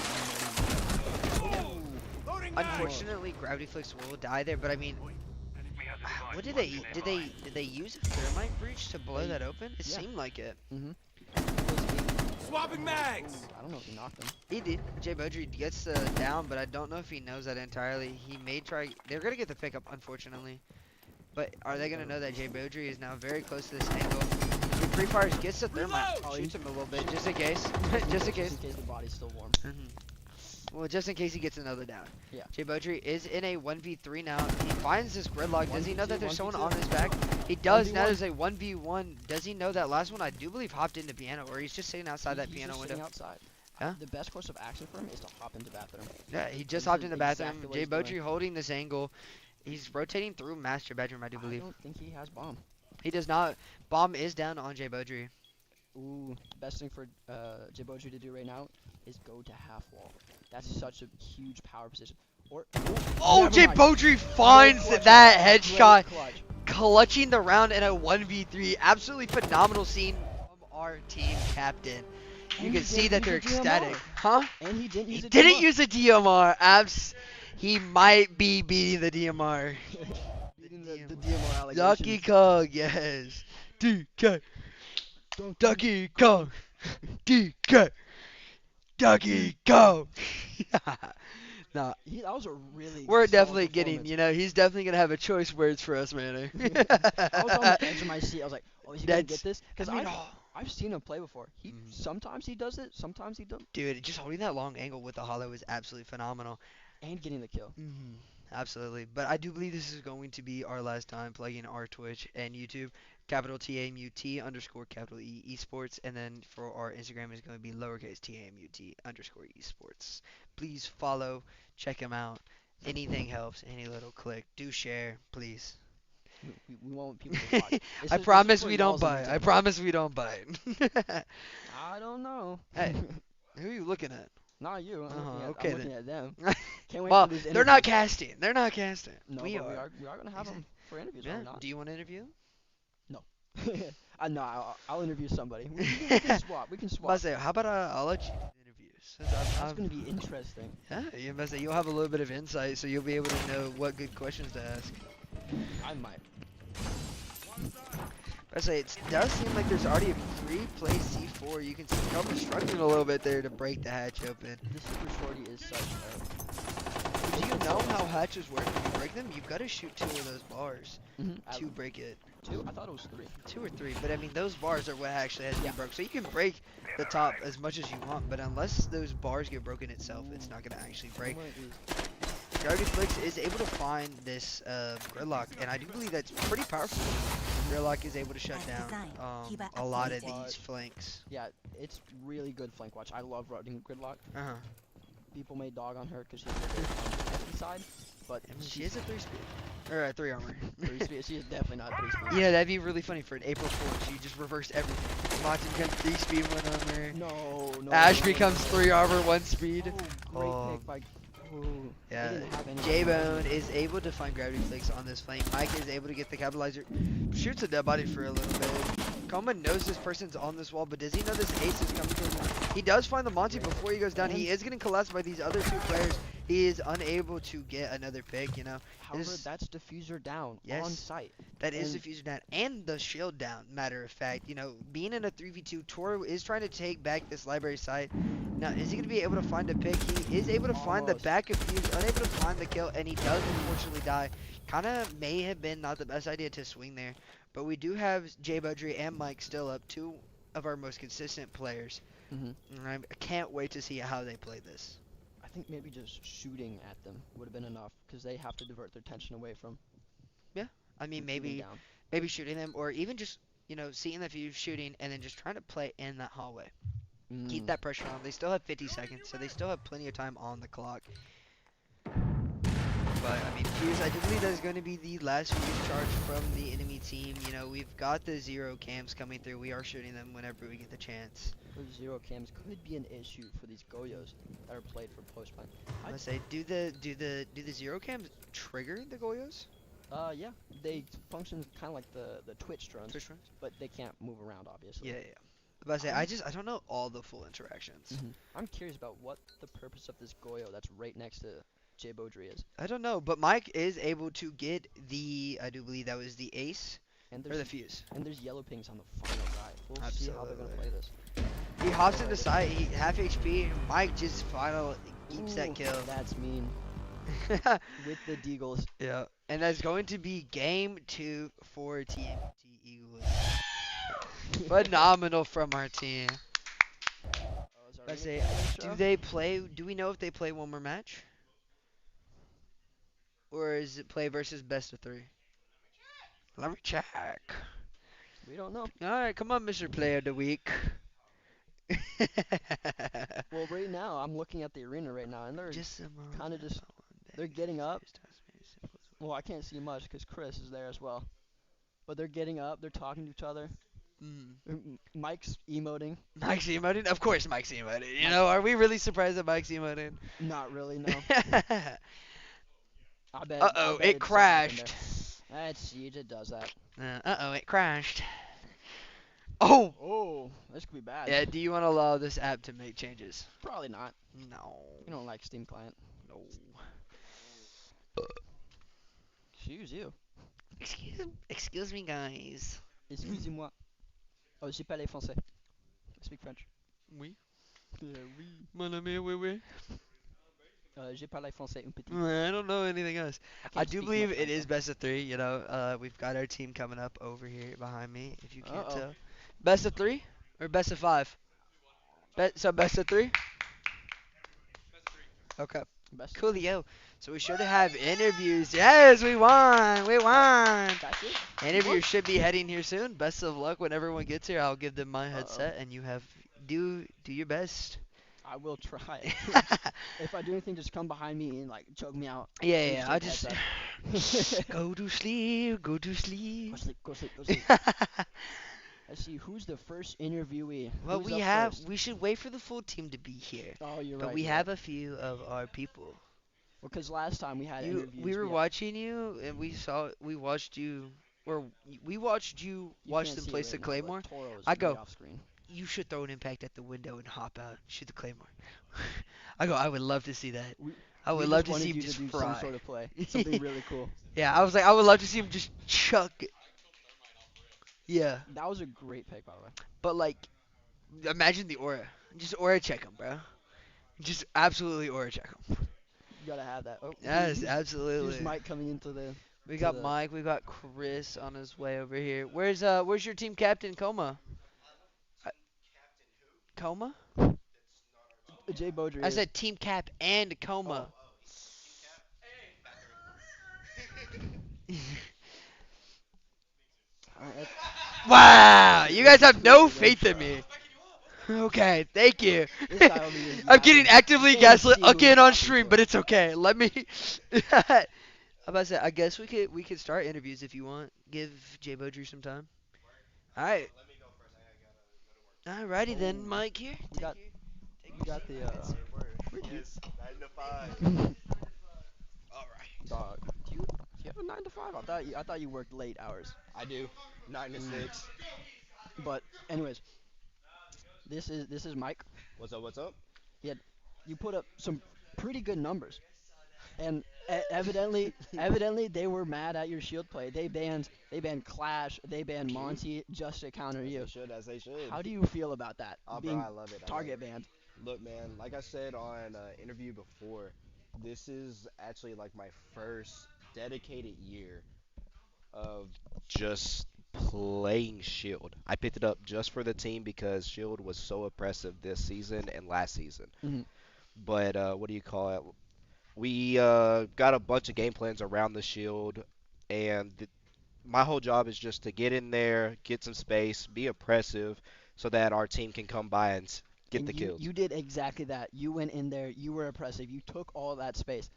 Unfortunately, Gravity Flicks will die there, but I mean, what did they use a thermite breach to blow that open? It seemed like it. Swapping mags! I don't know if he knocked him. He did. Jay Beaudry gets down, but I don't know if he knows that entirely. He may try. They're gonna get the pickup, unfortunately. But are they gonna know that Jay Beaudry is now very close to this angle? He pre-fires, gets the thermite, shoots him a little bit, just in case. Just in case. Just in case the body's still warm. Well, just in case he gets another down. Yeah. Jay Beaudry is in a 1v3 now. He finds this gridlock. Does he know that there's 1v2, someone 1v2? on his back? He does. 1v1. Now there's a 1v1. Does he know that last one, I do believe, hopped into piano, or he's just sitting outside that He's piano just window? sitting outside. Yeah? The best course of action for him is to hop into bathroom. Yeah, he just This hopped is in the bathroom. exactly what Jay he's doing. Beaudry holding this angle. He's rotating through master bedroom, I do I believe. don't think he has bomb. He does not. Bomb is down on Jay Beaudry. Ooh, best thing for Djibouti to do right now is go to half wall. That's such a huge power position. Or Oh, never Jay mind. Beaudry finds Great clutch. that Great headshot, clutch. clutching the round in a 1v3. Absolutely phenomenal scene from our team captain. You And can he see didn't that they're use a DMR. ecstatic. Huh? And he didn't He use a didn't DMR. use a DMR. He might be beating the DMR. Beating the DMR allegations. Donkey Kong, yes. DK. Donkey Kong. DK. Donkey Kong. Nah, That was a really we're solid definitely getting, performance. he's definitely going to have a choice words for us, man. I was on the edge of my seat. I was like, oh, is he going to That's- get this? Because I mean, I've seen him play before. Mhm. Sometimes he does it, sometimes he doesn't. dude, just holding that long angle with the hollow is absolutely phenomenal. And getting the kill. Absolutely. But I do believe this is going to be our last time plugging our Twitch and YouTube. Capital TAMUT underscore capital E esports. And then for our Instagram is going to be lowercase TAMUT underscore esports. Please follow, check him out. Anything helps, any little click. Do share, please. We want people to watch. I promise we don't bite. I promise we don't bite. I don't know. Hey, who are you looking at? Not you. Okay I'm looking then. at them. Can't wait Well, for these they're not interviews. casting. They're not casting. No, we but are. we are gonna have them for interviews. Yeah. Or not? Do you want to interview? No, I'll interview somebody. We can swap. We can swap. Must say, how about I'll let you do the interviews? Since That's gonna be interesting. Yeah, you must say you'll have a little bit of insight, so you'll be able to know what good questions to ask. I might. I say it does seem like there's already a pre-play C4. You can see Kelvin struggling a little bit there to break the hatch open. This super shorty is such a. Do you know how hatches work? When you break them, you've got to shoot 2 of those bars to break it. 2? I thought it was 3. 2 or 3, but I mean those bars are what actually has to be broke. So you can break the top as much as you want, but unless those bars get broken itself, it's not gonna actually break. One of these. Gravity Flicks is able to find this gridlock, and I do believe that's pretty powerful. Gridlock is able to shut down a lot of these flanks. Yeah, it's really good flank watch. I love running gridlock. Uh-huh. People may dog on her because she's a bit on the heavy side, but I mean, she is a 3 speed. Or a 3 armor. 3 speed. She is definitely not 3 speed. You know, that'd be really funny for an April 4th. You just reversed everything. Monty becomes 3 speed, 1 armor. No. Ash no, becomes no. 3 armor, 1 speed. Oh, great Oh. pick by. Ooh, they Yeah, didn't have any J-Bone is able to find Gravity Flicks on this flank. Mike is able to get the capitalizer. Shoots a dead body for a little bit. Coma knows this person's on this wall, but does he know this ace is coming to him? He does find the Monty before he goes down. He is getting collapsed by these other 2 players. He is unable to get another pick. You know, However, his that's diffuser down on yes, site. that is the And fusion down and the shield down. Matter of fact, you know, being in a 3v2, Toro is trying to take back this library site. Now, is he going to be able to find a pick? He is able to find the almost. back of Fuse, unable to find the kill, and he does unfortunately die. Kind of may have been not the best idea to swing there, but we do have Jay Budry and Mike still up, two of our most consistent players. hmm And I can't wait to see how they play this. I think maybe just shooting at them would have been enough because they have to divert their attention away Yeah, I mean, from shooting maybe down. shooting them, or even just, you know, seeing the Fuse shooting and then just trying to play in that hallway. Keep Mm. that pressure on. They still have 50 seconds, so they still have plenty of time on the clock. But, I mean, Fuse, I do believe that is going to be the last Fuse charge from the enemy team. You know, we've got the zero cams coming through. We are shooting them whenever we get the chance. Those zero cams could be an issue for these Goyos that are played for post plant. I'm gonna say, do the zero cams trigger the Goyos? Yeah, they function kind of like the Twitch drones, Twitch runs? but they can't move around obviously. Yeah, yeah. I'm about to say, I'm, I don't know all the full interactions. I'm curious about what the purpose of this Goyo that's right next to Jay Beaudry is. I don't know, but Mike is able to get the, I do believe that was the ace, And or the there's fuse. yellow pings on the final guy. We'll see how they're gonna play this. He hops into side, he half HP, and Mike just final keeps that Ooh, kill. That's mean. With the Deagles. Yeah, and that's going to be game 2 for TMT Eagles. Phenomenal from our team. Oh, is our I ring say, finished do up? they play? Do we know if they play one more match, or is it play versus best of 3? Let me check. We don't know. All right, come on, Mr. Player of the Week. Well, right now I'm looking at the arena right now, and they're Just a moment. kinda just- they're getting up. Well, I can't see much because Chris is there as well. But they're getting up. They're talking to each other. Mike's emoting. Mike's emoting? Of course Mike's emoting. You Mike- know, are we really surprised that Mike's emoting? Not really, no. I bet. Uh-oh, I bet it it's something crashed. there. Let's see, it does that. Uh-oh, it crashed. Oh! Oh, this could be bad. Yeah, do you want to allow this app to make changes? Probably not. No. You don't like Steam client. No. Excuse you. Excuse me, guys. Excusez-moi. Oh, j'ai parlé français. I speak French. Oui. Oui. Mon ami, oui, oui. J'ai parlé français un petit. I don't know anything else. I can't do speak believe much it is French, best of 3. You know, we've got our team coming up over here behind me, if you can't Uh-oh. tell. Best of 3 or best of 5? So best of 3? Okay. Best of three. Coolio. So we should have interviews. Yes, we won. We won. That's it. Interviews should be heading here soon. Best of luck when everyone gets here. I'll give them my Uh-oh. headset, and you have do your best. I will try. If I do anything, just come behind me and like choke me out. Yeah, Please yeah. take I heads just up. go to sleep. Go to Go sleep. sleep, go sleep, go sleep. Let's see, who's the first interviewee? Well, Who's we up have. first? We should wait for the full team to be here. Oh, you're But right. we you're have right. a few of our people. Well, because last time we had interviews. We were had- watching you, and we watched you, or we watched you you watch can't them see it place the right now, but claymore. Toro's I way go, off screen. you should throw an impact at the window and hop out, and shoot the claymore. I go, I would love to see that. We- I would we love just to wanted see him you just to do fry. some sort of play, something really cool. Yeah, I was like, I would love to see him just chuck it. Yeah, That was a great pick, by the way. but like, imagine the aura. Just aura check him, bro. Just absolutely aura check him. You gotta have that. Oh, Yes, here's absolutely. Mike coming into the. We to got the- Mike, we got Chris on his way over here. Where's your team captain, Coma? Coma? Jay Beaudry. I said team cap and Coma. Alright, Wow, you guys have no faith in me. Okay, thank you. This guy over here is I'm getting yapping. actively You can't gaslit see who again he's on talking stream, to. but it's okay. Let me. I'm about to say, I guess we could start interviews if you want. Give Jay Beaudry some time. All right. Alrighty then, Oh. Mike here. We got- take we got the, Yes, 9 to 5. All right. Dog. Do you have a 9 to 5? I thought you worked late hours. I do. 9 to 6. But anyways, this is Mike. What's up, what's up? You put up some pretty good numbers. And evidently they were mad at your shield play. They banned Clash, they banned Hmm. Monty just to counter As they you. should, as they should. How do you feel about that? Oh, bro, Being I love it. I love it. target banned. Look, man, like I said on interview before, this is actually like my first dedicated year of just playing Shield. I picked it up just for the team because Shield was so oppressive this season and last season. Hmm. But what do you call it? We got a bunch of game plans around the Shield, and my whole job is just to get in there, get some space, be oppressive, so that our team can come by and get And the you kills. you did exactly that. You went in there, you were oppressive, you took all that space.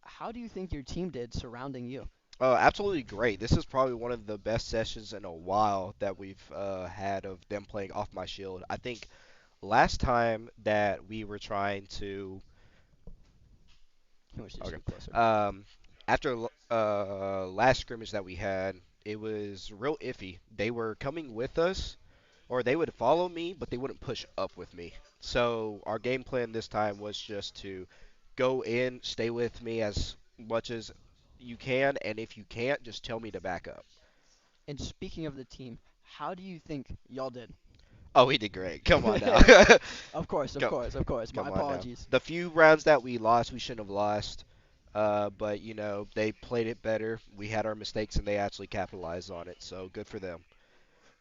How do you think your team did surrounding you? Absolutely great. This is probably one of the best sessions in a while that we've had of them playing off my shield. I think last time that we were trying to, You wish you okay, speak closer. after last scrimmage that we had, it was real iffy. They were coming with us, or they would follow me, but they wouldn't push up with me. So our game plan this time was just to go in, stay with me as much as you can, and if you can't, just tell me to back up. And speaking of the team, how do you think y'all did? Oh, we did great. Come on now. Of course, of Come, course, of course. My come on now. apologies. The few rounds that we lost, we shouldn't have lost. But they played it better. We had our mistakes, and they actually capitalized on it. So good for them.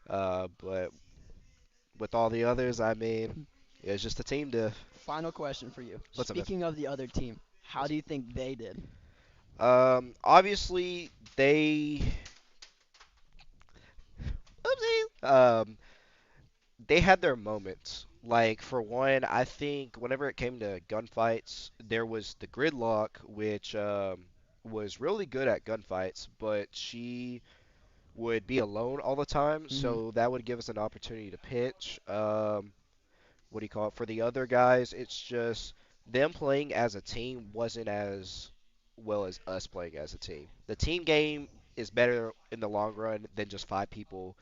But with all the others, I mean, it's just a team to. Final question for you. What's up, man? Speaking of the other team, how What's do you think they did? Obviously oopsies. They had their moments. Like for one, I think whenever it came to gunfights, there was the gridlock, which was really good at gunfights, but she would be alone all the time, Hmm. so that would give us an opportunity to pitch. What do you call it? For the other guys, it's just them playing as a team wasn't as well as us playing as a team. The team game is better in the long run than just five people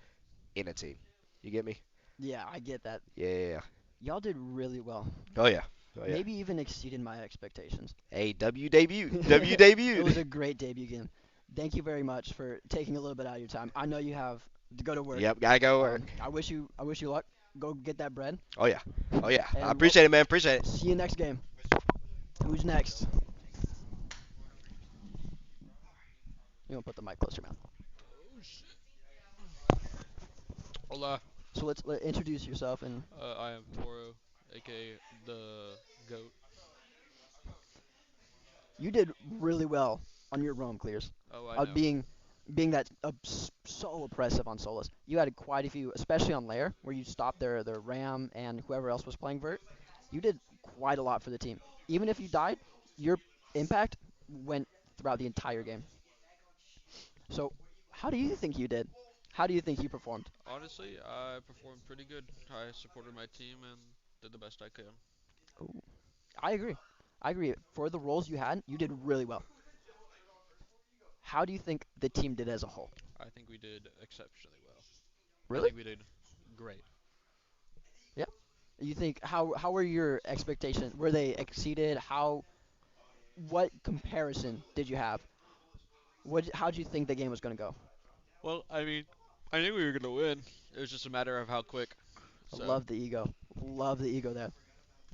in a team. You get me? Yeah, I get that. Yeah, yeah, yeah. Y'all did really well. Oh yeah. Oh yeah. Maybe even exceeded my expectations. Hey, W debut. W It debuted. was a great debut game. Thank you very much for taking a little bit out of your time. I know you have to go to work. Yep, gotta go work. I wish you luck. Go get that bread. Oh yeah. Oh yeah. I And we'll appreciate it, man. Appreciate it. see you next game. Who's next? You want to put the mic closer, man. Hola, So let's introduce yourself and I am Toro, aka the GOAT. you did really well on your roam clears. Oh, I Uh, know. being being that so oppressive on solos. You had quite a few, especially on layer, where you stopped their Ram and whoever else was playing Vert. You did quite a lot for the team. Even if you died, your impact went throughout the entire game. So, how do you think you did? How do you think you performed? Honestly, I performed pretty good. I supported my team and did the best I could. Ooh, I agree. I agree. For the roles you had, you did really well. How do you think the team did as a whole? I think we did exceptionally well. I Really? think we did great. Yeah. You think how were your expectations? Were they exceeded? What comparison did you have? How did you think the game was going to go? Well, I mean, I knew we were gonna win. It was just a matter of how quick. I So, love the ego. Love the ego there.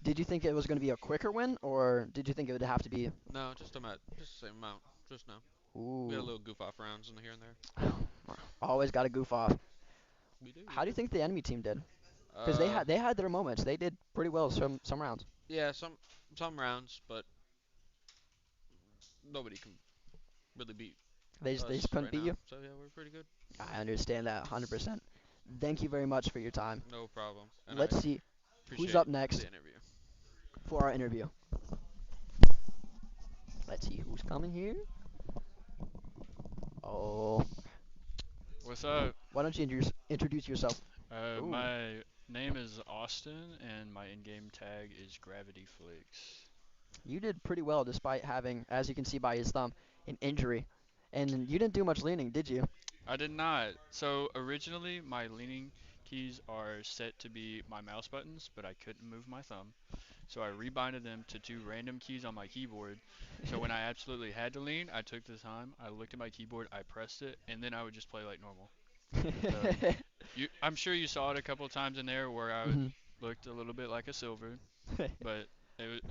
Did you think it was going to be a quicker win, or did you think it would have to be? no, just the same amount. Just now. We had a Ooh, little goof off rounds in here and there. always got to goof off. We How do you do. think the enemy team did? Because they Uh, had they had their moments. They did pretty well some rounds. yeah, some rounds, but nobody can really beat They just us couldn't right beat now. you. So yeah, we're pretty good. I understand that 100%. Thank you very much for your time. No problem. And I Let's see who's appreciate up the next interview. for our interview. Let's see who's coming here. Oh, What's up? why don't you introduce yourself? Ooh, My name is Austin, and my in-game tag is Gravity Flakes. you did pretty well despite having, as you can see by his thumb, an injury. And you didn't do much leaning, did you? I did not. So originally, my leaning keys are set to be my mouse buttons, but I couldn't move my thumb. So I rebinded them to two random keys on my keyboard. So when I absolutely had to lean, I took the time, I looked at my keyboard, I pressed it, and then I would just play like normal. So I'm sure you saw it a couple of times in there where hmm looked a little bit like a silver, but it was,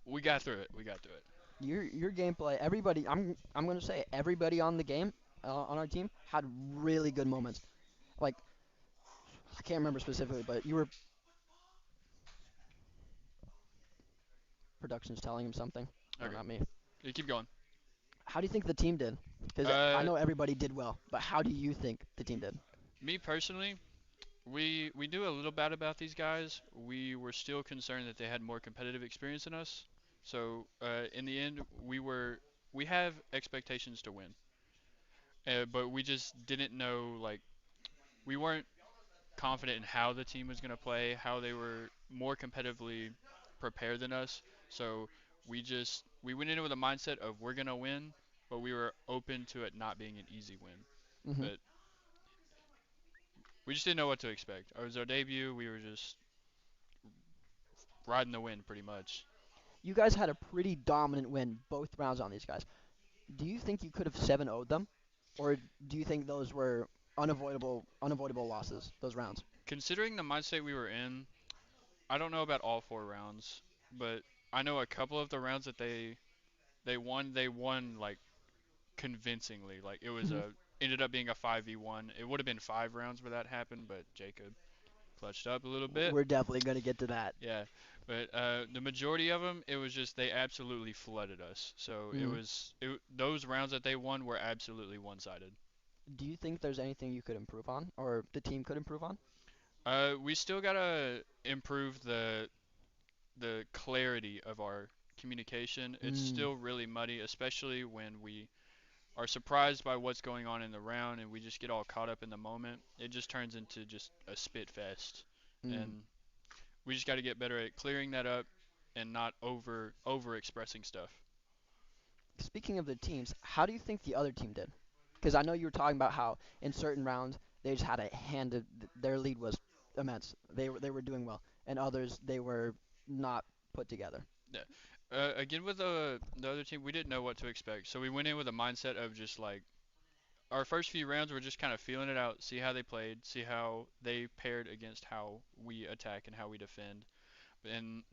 we got through it. We got through it. Your gameplay, everybody, I'm gonna say everybody on the game, on our team had really good moments. Like I can't remember specifically, but you were production's telling him something. No, Okay, not me. you keep going. How do you think the team did? Because I Uh, know everybody did well, but how do you think the team did? Me personally, we knew a little bit about these guys. We were still concerned that they had more competitive experience than us. So in the end, we have expectations to win, but we just didn't know like we weren't confident in how the team was going to play, how they were more competitively prepared than us. So we went in with a mindset of we're going to win, but we were open to it not being an easy win. hmm But we just didn't know what to expect. It was our debut. We were just riding the wind pretty much. You guys had a pretty dominant win both rounds on these guys. Do you think you could have 7-0'd them, or do you think those were unavoidable losses? Those rounds. Considering the mindset we were in, I don't know about all four rounds, but I know a couple of the rounds that they won like convincingly. Like it was hmm a ended up being a 5v1. It would have been 5 rounds where that happened, but Jacob clutched up a little bit. We're definitely gonna get to that. Yeah, but the majority of them, it was just they absolutely flooded us. So hmm those rounds that they won were absolutely one-sided. Do you think there's anything you could improve on, or the team could improve on? We still gotta improve the clarity of our communication. It's Mm, still really muddy, especially when we are surprised by what's going on in the round and we just get all caught up in the moment. It just turns into just a spit fest. mm. And we just got to get better at clearing that up and not over expressing stuff. Speaking of the teams, how do you think the other team did? Because I know you were talking about how in certain rounds they just had a hand. Their lead was immense. They were doing well, and others they were not put together. Yeah. Again with the other team, we didn't know what to expect. So we went in with a mindset of just like our first few rounds were just kind of feeling it out, see how they played, see how they paired against how we attack and how we defend. And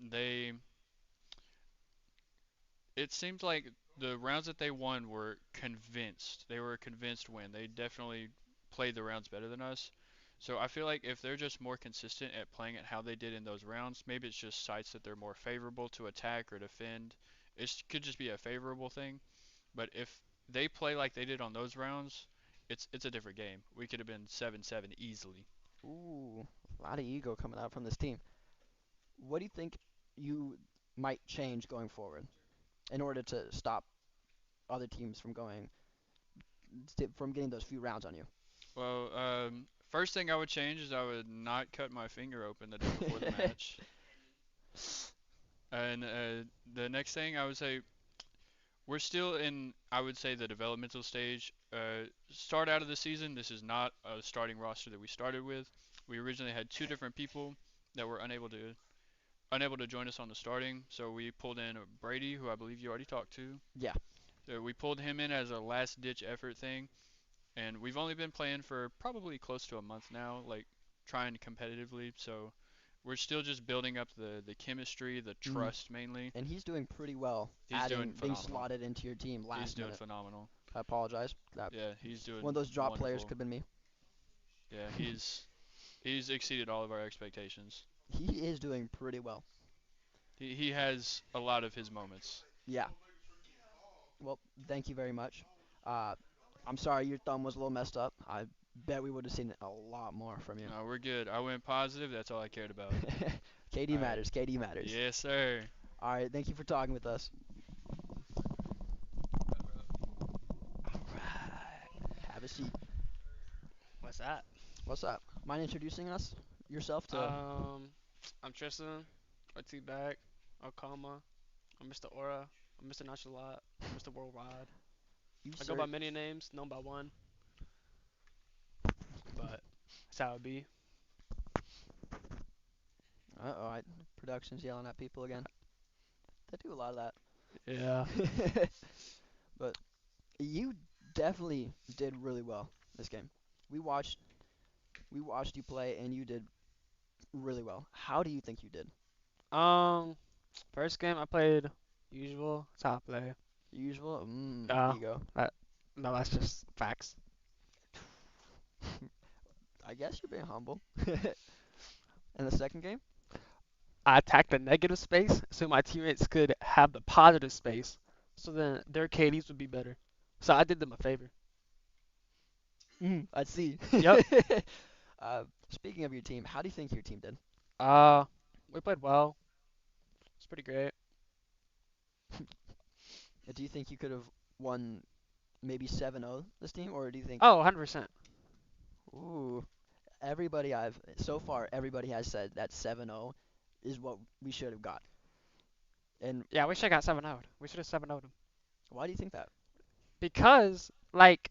it seemed like the rounds that they won were convinced. They were a convinced win. They definitely played the rounds better than us. So I feel like if they're just more consistent at playing it how they did in those rounds, maybe it's just sites that they're more favorable to attack or defend. It could just be a favorable thing. But if they play like they did on those rounds, it's a different game. We could have been 7-7 easily. Ooh, a lot of ego coming out from this team. What do you think you might change going forward in order to stop other teams from from getting those few rounds on you? Well, first thing I would change is I would not cut my finger open the day before the match. And the next thing I would say, we're still in, I would say, the developmental stage. Start out of the season, this is not a starting roster that we started with. We originally had two different people that were unable to join us on the starting, so we pulled in Brady, who I believe you already talked to. Yeah. So we pulled him in as a last ditch effort thing, and we've only been playing for probably close to a month now, like trying competitively. So we're still just building up the chemistry, the Mm. trust mainly. And he's doing pretty well, He's doing being phenomenal. slotted into your team He's last doing minute. phenomenal. I apologize. That Yeah, he's one of doing those drop players could wonderful. have been me. Yeah, he's exceeded all of our expectations. He is doing pretty well. He has a lot of his moments. Yeah. Well, thank you very much. Uh, I'm sorry your thumb was a little messed up. I bet we would have seen a lot more from you. No, we're good. I went positive. That's all I cared about. KD All right. matters. KD matters. Yes, sir. All right. Thank you for talking with us. All right. Have a seat. What's that? What's up? Mind introducing yourself to? Um, I'm Tristan, or T-Bag, or Comma. I'm Mr. Aura. I'm Mr. Nonchalant. I'm Mr. Worldwide. You I go by sir. many names, known by one, but that's how it be. Uh oh. Productions yelling at people again. They do a lot of Yeah. that. But you definitely did really well this game. We watched we watched you play and you did really well. How do you think you did? Um, first game I played usual top player. Usual? Uh, Ego. that no, that's just facts. I guess you're being humble. In the second game? I attacked the negative space so my teammates could have the positive space, so then their KDs would be better. So I did them a favor. I see. Yep. Speaking of your team, how do you think your team did? Uh, we played well. It's pretty great. Do you think you could have won maybe 7-0 this team, or do you think? Oh, 100%. Ooh, so far everybody has said that 7-0 is what we should have got. And Yeah, we should have got 7 0. We should have 7 0 them. why do you think that? Because, like,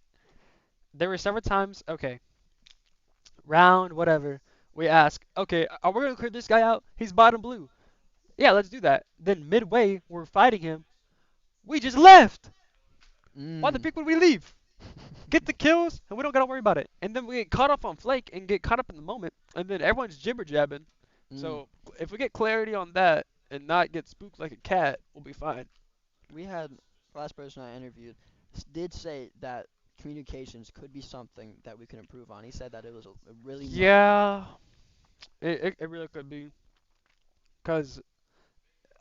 there were several times, okay, round, whatever, we ask, okay, are we going to clear this guy out? He's bottom blue. Yeah, let's do that. Then midway, we're fighting him. We just left. Why the Mm. frick would we leave? Get the kills, and we don't got to worry about it. And then we get caught up on Flake and get caught up in the moment, and then everyone's jibber jabbing. Mm. So if we get clarity on that and not get spooked like a cat, we'll be fine. We had last person I interviewed did say that communications could be something that we could improve on. He said that it was a really Yeah, it really could be. Cause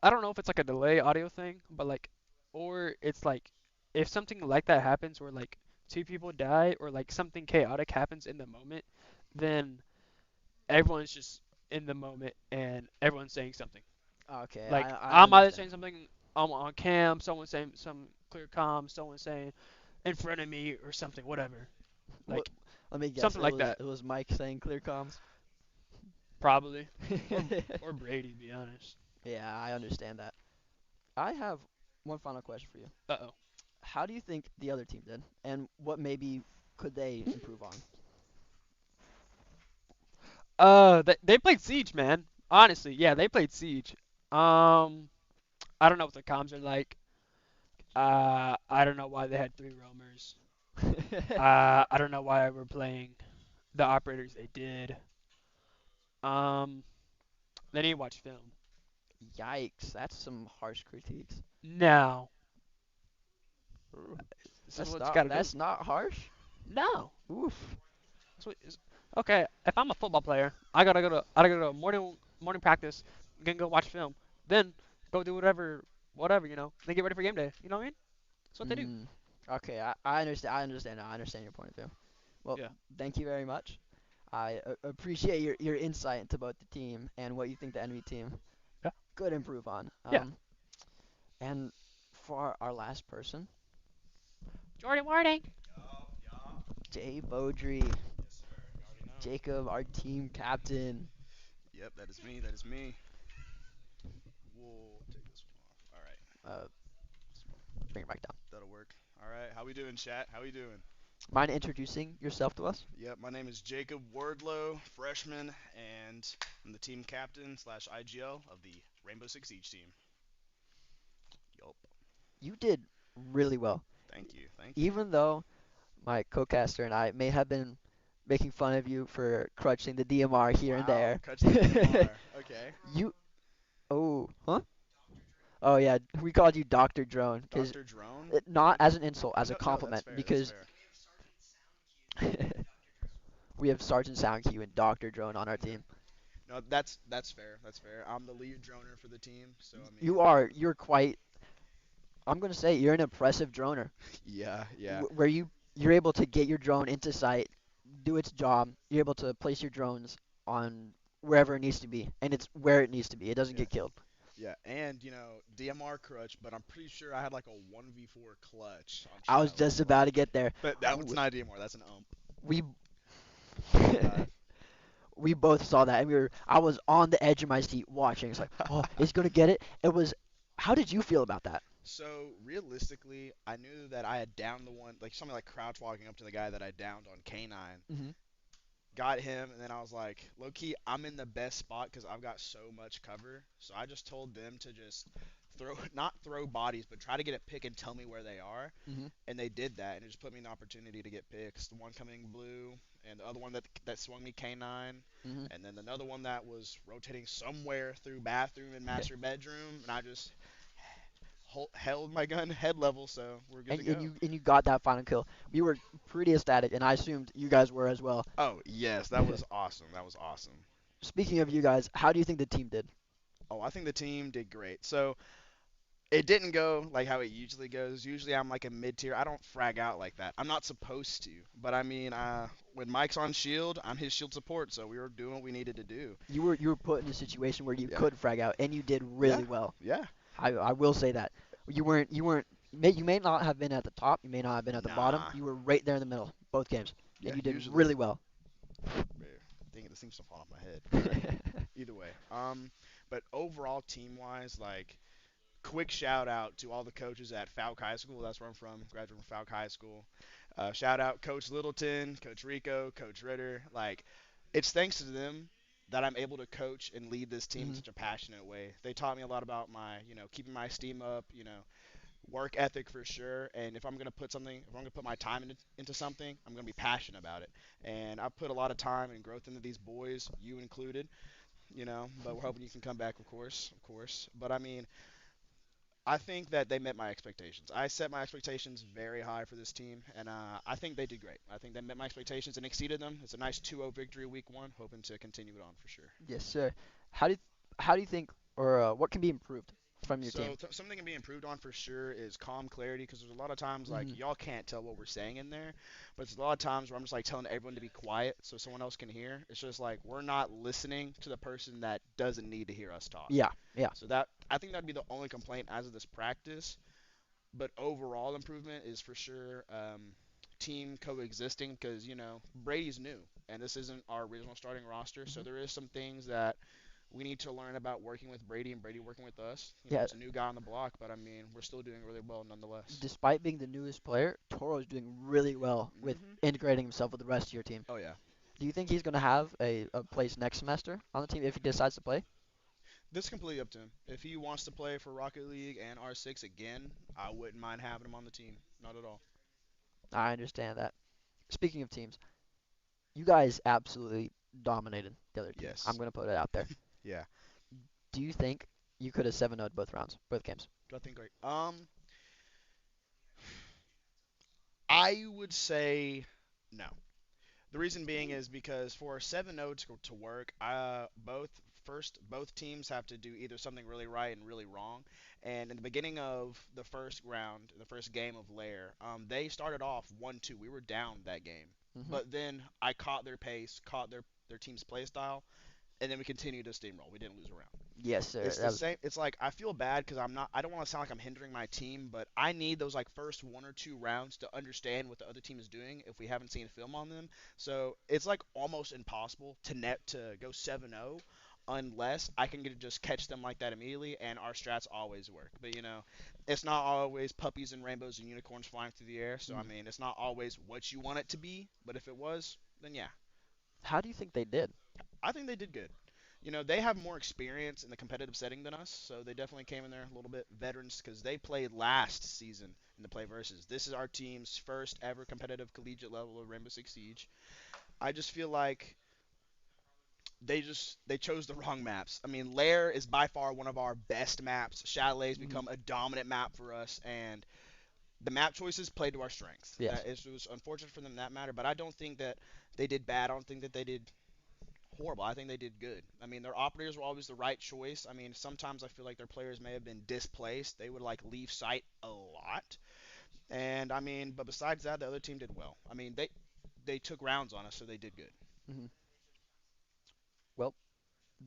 I don't know if it's like a delay audio thing, but like, or it's like, if something like that happens where like two people die or like something chaotic happens in the moment, then everyone's just in the moment and everyone's saying something. okay. Like I I'm either saying understand. something on cam, someone's saying some clear comm, someone's saying in front of me or something, whatever. What? Like Let me guess. something like that, It was Mike saying clear comms. probably, or Brady, to be honest. Yeah, I understand that. I have one final question for you. Uh-oh. How do you think the other team did, and what maybe could they improve on? They played Siege, man. Honestly, yeah, they played Siege. Um, I don't know what the comms are like. I don't know why they had three roamers. I don't know why we're playing the operators they did. Um, they need to watch film. Yikes, that's some harsh critiques. No, this is That's what you not gotta do. that's not harsh. No. Oof. Okay, if I'm a football player, I gotta go to morning practice, then go watch film, then go do whatever, then get ready for game day. You know what I mean? That's what they do. Mm. Okay, I understand. I understand now. I understand your point of view. Well, Yeah. thank you very much. I appreciate your insight into both the team and what you think the enemy team Yeah. could improve on. Yeah. And for our last person, Jordan Warning. Jay Beaudry, Yes, sir. You already know. Jacob, our team captain. Yep, that is me. That is me. We'll take this one off. All right, Uh, bring it back down. that'll work. All right, how we doing, chat? How we doing? Mind introducing yourself to us? Yep, my name is Jacob Wardlow, freshman, and I'm the team captain slash IGL of the Rainbow Six Siege team. Yup. You did really well, Thank you. Thank you. even though my co-caster and I may have been making fun of you for crutching the DMR here and Wow, there. catch the DMR. Okay. You, oh, huh? Oh yeah, we called you Dr. Drone because Dr. Drone? not as an insult, as a No, that's compliment, fair. That's because fair. we have Sergeant Soundcue and Dr. Drone on our Okay. team. No, that's fair. That's fair. I'm the lead droner for the team, so I mean. You're quite. I'm gonna say you're an impressive droner. Yeah, yeah. Where you're able to get your drone into sight, do its job. You're able to place your drones on wherever it needs to be, and it's where it needs to be. It doesn't Yeah. get killed. Yeah, and DMR crutch, but I'm pretty sure I had like a 1v4 clutch on I was Shadow just as about well. to get there. But that one's not a DMR, that's an ump. We God. we both saw that, and I was on the edge of my seat watching. It's like, oh, he's gonna get it. It was. How did you feel about that? So realistically, I knew that I had downed the one, like something like crouch walking up to the guy that I downed on K9. Hmm. got him, and then I was like, low key, I'm in the best spot because I've got so much cover. So I just told them to just throw, not throw bodies, but try to get a pick and tell me where they are. Hmm. And they did that, and it just put me in the opportunity to get picks. The one coming blue, and the other one that swung me K9, Hmm. and then another one that was rotating somewhere through bathroom and master bedroom, and I just held my gun head level, so we're good to And go. you got that final kill. We were pretty ecstatic, and I assumed you guys were as well. Oh yes, that was awesome. That was awesome. Speaking of you guys, how do you think the team did? Oh, I think the team did great. So it didn't go like how it usually goes. Usually I'm like a mid tier. I don't frag out like that. I'm not supposed to. But I mean, when Mike's on shield, I'm his shield support. So we were doing what we needed to do. You were put in a situation where you Yeah. could frag out, and you did Yeah. really well. Yeah. I will say that you weren't you may not have been at the top, you may not have been at the bottom. Nah. You were right there in the middle, both games, Yeah. and you did Usually. really well. Dang it, this seems to fall off my head. All right. Either way. But overall, team wise, like quick shout out to all the coaches at Falk High School. That's where I'm from. Graduated from Falk High School. Shout out Coach Littleton, Coach Rico, Coach Ritter. Like, it's thanks to them that I'm able to coach and lead this team in Hmm. such a passionate way. They taught me a lot about keeping my steam up, work ethic for sure. And if I'm gonna put something, if I'm gonna put my time into something, I'm gonna be passionate about it. And I put a lot of time and growth into these boys, you included. But we're hoping you can come back, of course, of course. But I mean, I think that they met my expectations. I set my expectations very high for this team, and I think they did great. I think they met my expectations and exceeded them. It's a nice 2-0 victory week one, hoping to continue it on for sure. Yes, sir. How do you, how do you think, or what can be improved from your So team? something can be improved on for sure is calm clarity because there's a lot of times like Hmm. y'all can't tell what we're saying in there, but it's a lot of times where I'm just like telling everyone to be quiet so someone else can hear. It's just like we're not listening to the person that doesn't need to hear us talk. Yeah, yeah. So that I think that'd be the only complaint as of this practice. But overall improvement is for sure team coexisting because Brady's new and this isn't our original starting roster, so Hmm. there is some things that we need to learn about working with Brady and Brady working with us. Yeah. It's a new guy on the block, but I mean we're still doing really well nonetheless. Despite being the newest player, Toro is doing really well with Mhm. integrating himself with the rest of your team. Oh yeah. Do you think he's going to have a place next semester on the team if he decides to play? This is completely up to him. If he wants to play for Rocket League and R6 again, I wouldn't mind having him on the team. Not at all. I understand that. Speaking of teams, you guys absolutely dominated the other team. I'm Yes. going to put it out there. Yeah. Do you think you could have 7-0'd both rounds, both games? I think great. I would say no. The reason being is because for 7-0 to work, both teams have to do either something really right and really wrong. And in the beginning of the first round, the first game of Lair, they started off 1-2. We were down that game, Hmm. but then I caught their pace, caught their team's play style, and then we continued to steamroll. We didn't lose a round. Yes, sir. It's That the was, same. It's like I feel bad because I'm not. I don't want to sound like I'm hindering my team, but I need those like first one or two rounds to understand what the other team is doing if we haven't seen film on them. So it's like almost impossible to go 7-0 unless I can just catch them like that immediately, and our strats always work. But it's not always puppies and rainbows and unicorns flying through the air. So I mm. mean, it's not always what you want it to be. But if it was, then yeah, How do you think they did? I think they did good. They have more experience in the competitive setting than us, so they definitely came in there a little bit veterans because they played last season in the Play Versus. This is our team's first ever competitive collegiate level of Rainbow Six Siege. I just feel like they chose the wrong maps. I mean, Lair is by far one of our best maps. Chalet's Hmm. become a dominant map for us, and the map choices played to our strengths. Yes. It was unfortunate for them in that matter, but I don't think that they did bad. I don't think that they did horrible. I think they did good. I mean, their operators were always the right choice. I mean, sometimes I feel like their players may have been displaced. They would like leave site a lot. And I mean, but besides that, the other team did well. I mean, they took rounds on us, so they did good. Hmm. Well,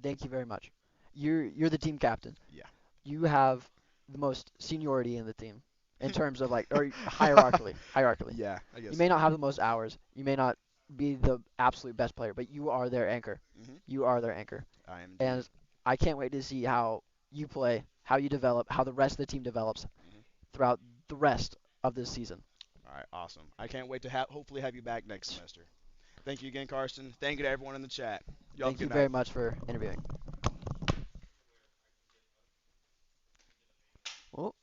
thank you very much. You're the team captain. Yeah. You have the most seniority in the team in terms of like or hierarchically. Hierarchically. Yeah, I You guess may so. not have the most hours. You may not be the absolute best player, but you are their anchor. Mhm. You are their anchor. I am indeed. And I can't wait to see how you play, how you develop, how the rest of the team develops Mhm. throughout the rest of this season. All right, awesome. I can't wait to hopefully have you back next semester. Thank you again, Carson. Thank you to everyone in the chat. Y'all have a Thank you good night. very much for interviewing. Oh,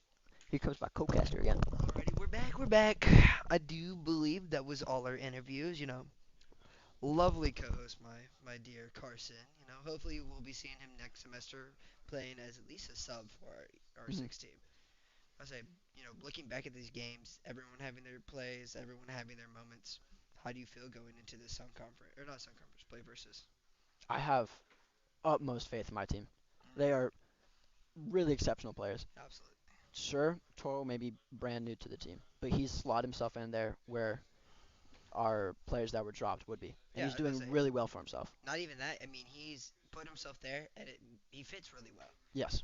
here comes my co-caster again. Alrighty, we're back. We're back. I do believe that was all our interviews. Lovely co-host, my dear Carson. Hopefully we'll be seeing him next semester playing as at least a sub for our Mhm. 6 team. I say, looking back at these games, everyone having their plays, everyone having their moments. How do you feel going into this Sun Conference or not Sun Conference play versus? I have utmost faith in my team. They are really exceptional players. Absolutely. Sure, Toro may be brand new to the team, but he's slotted himself in there where our players that were dropped would be, and Yeah, he's I was gonna doing say, really well for himself. not even that. I mean, he's put himself there, and he fits really well. Yes.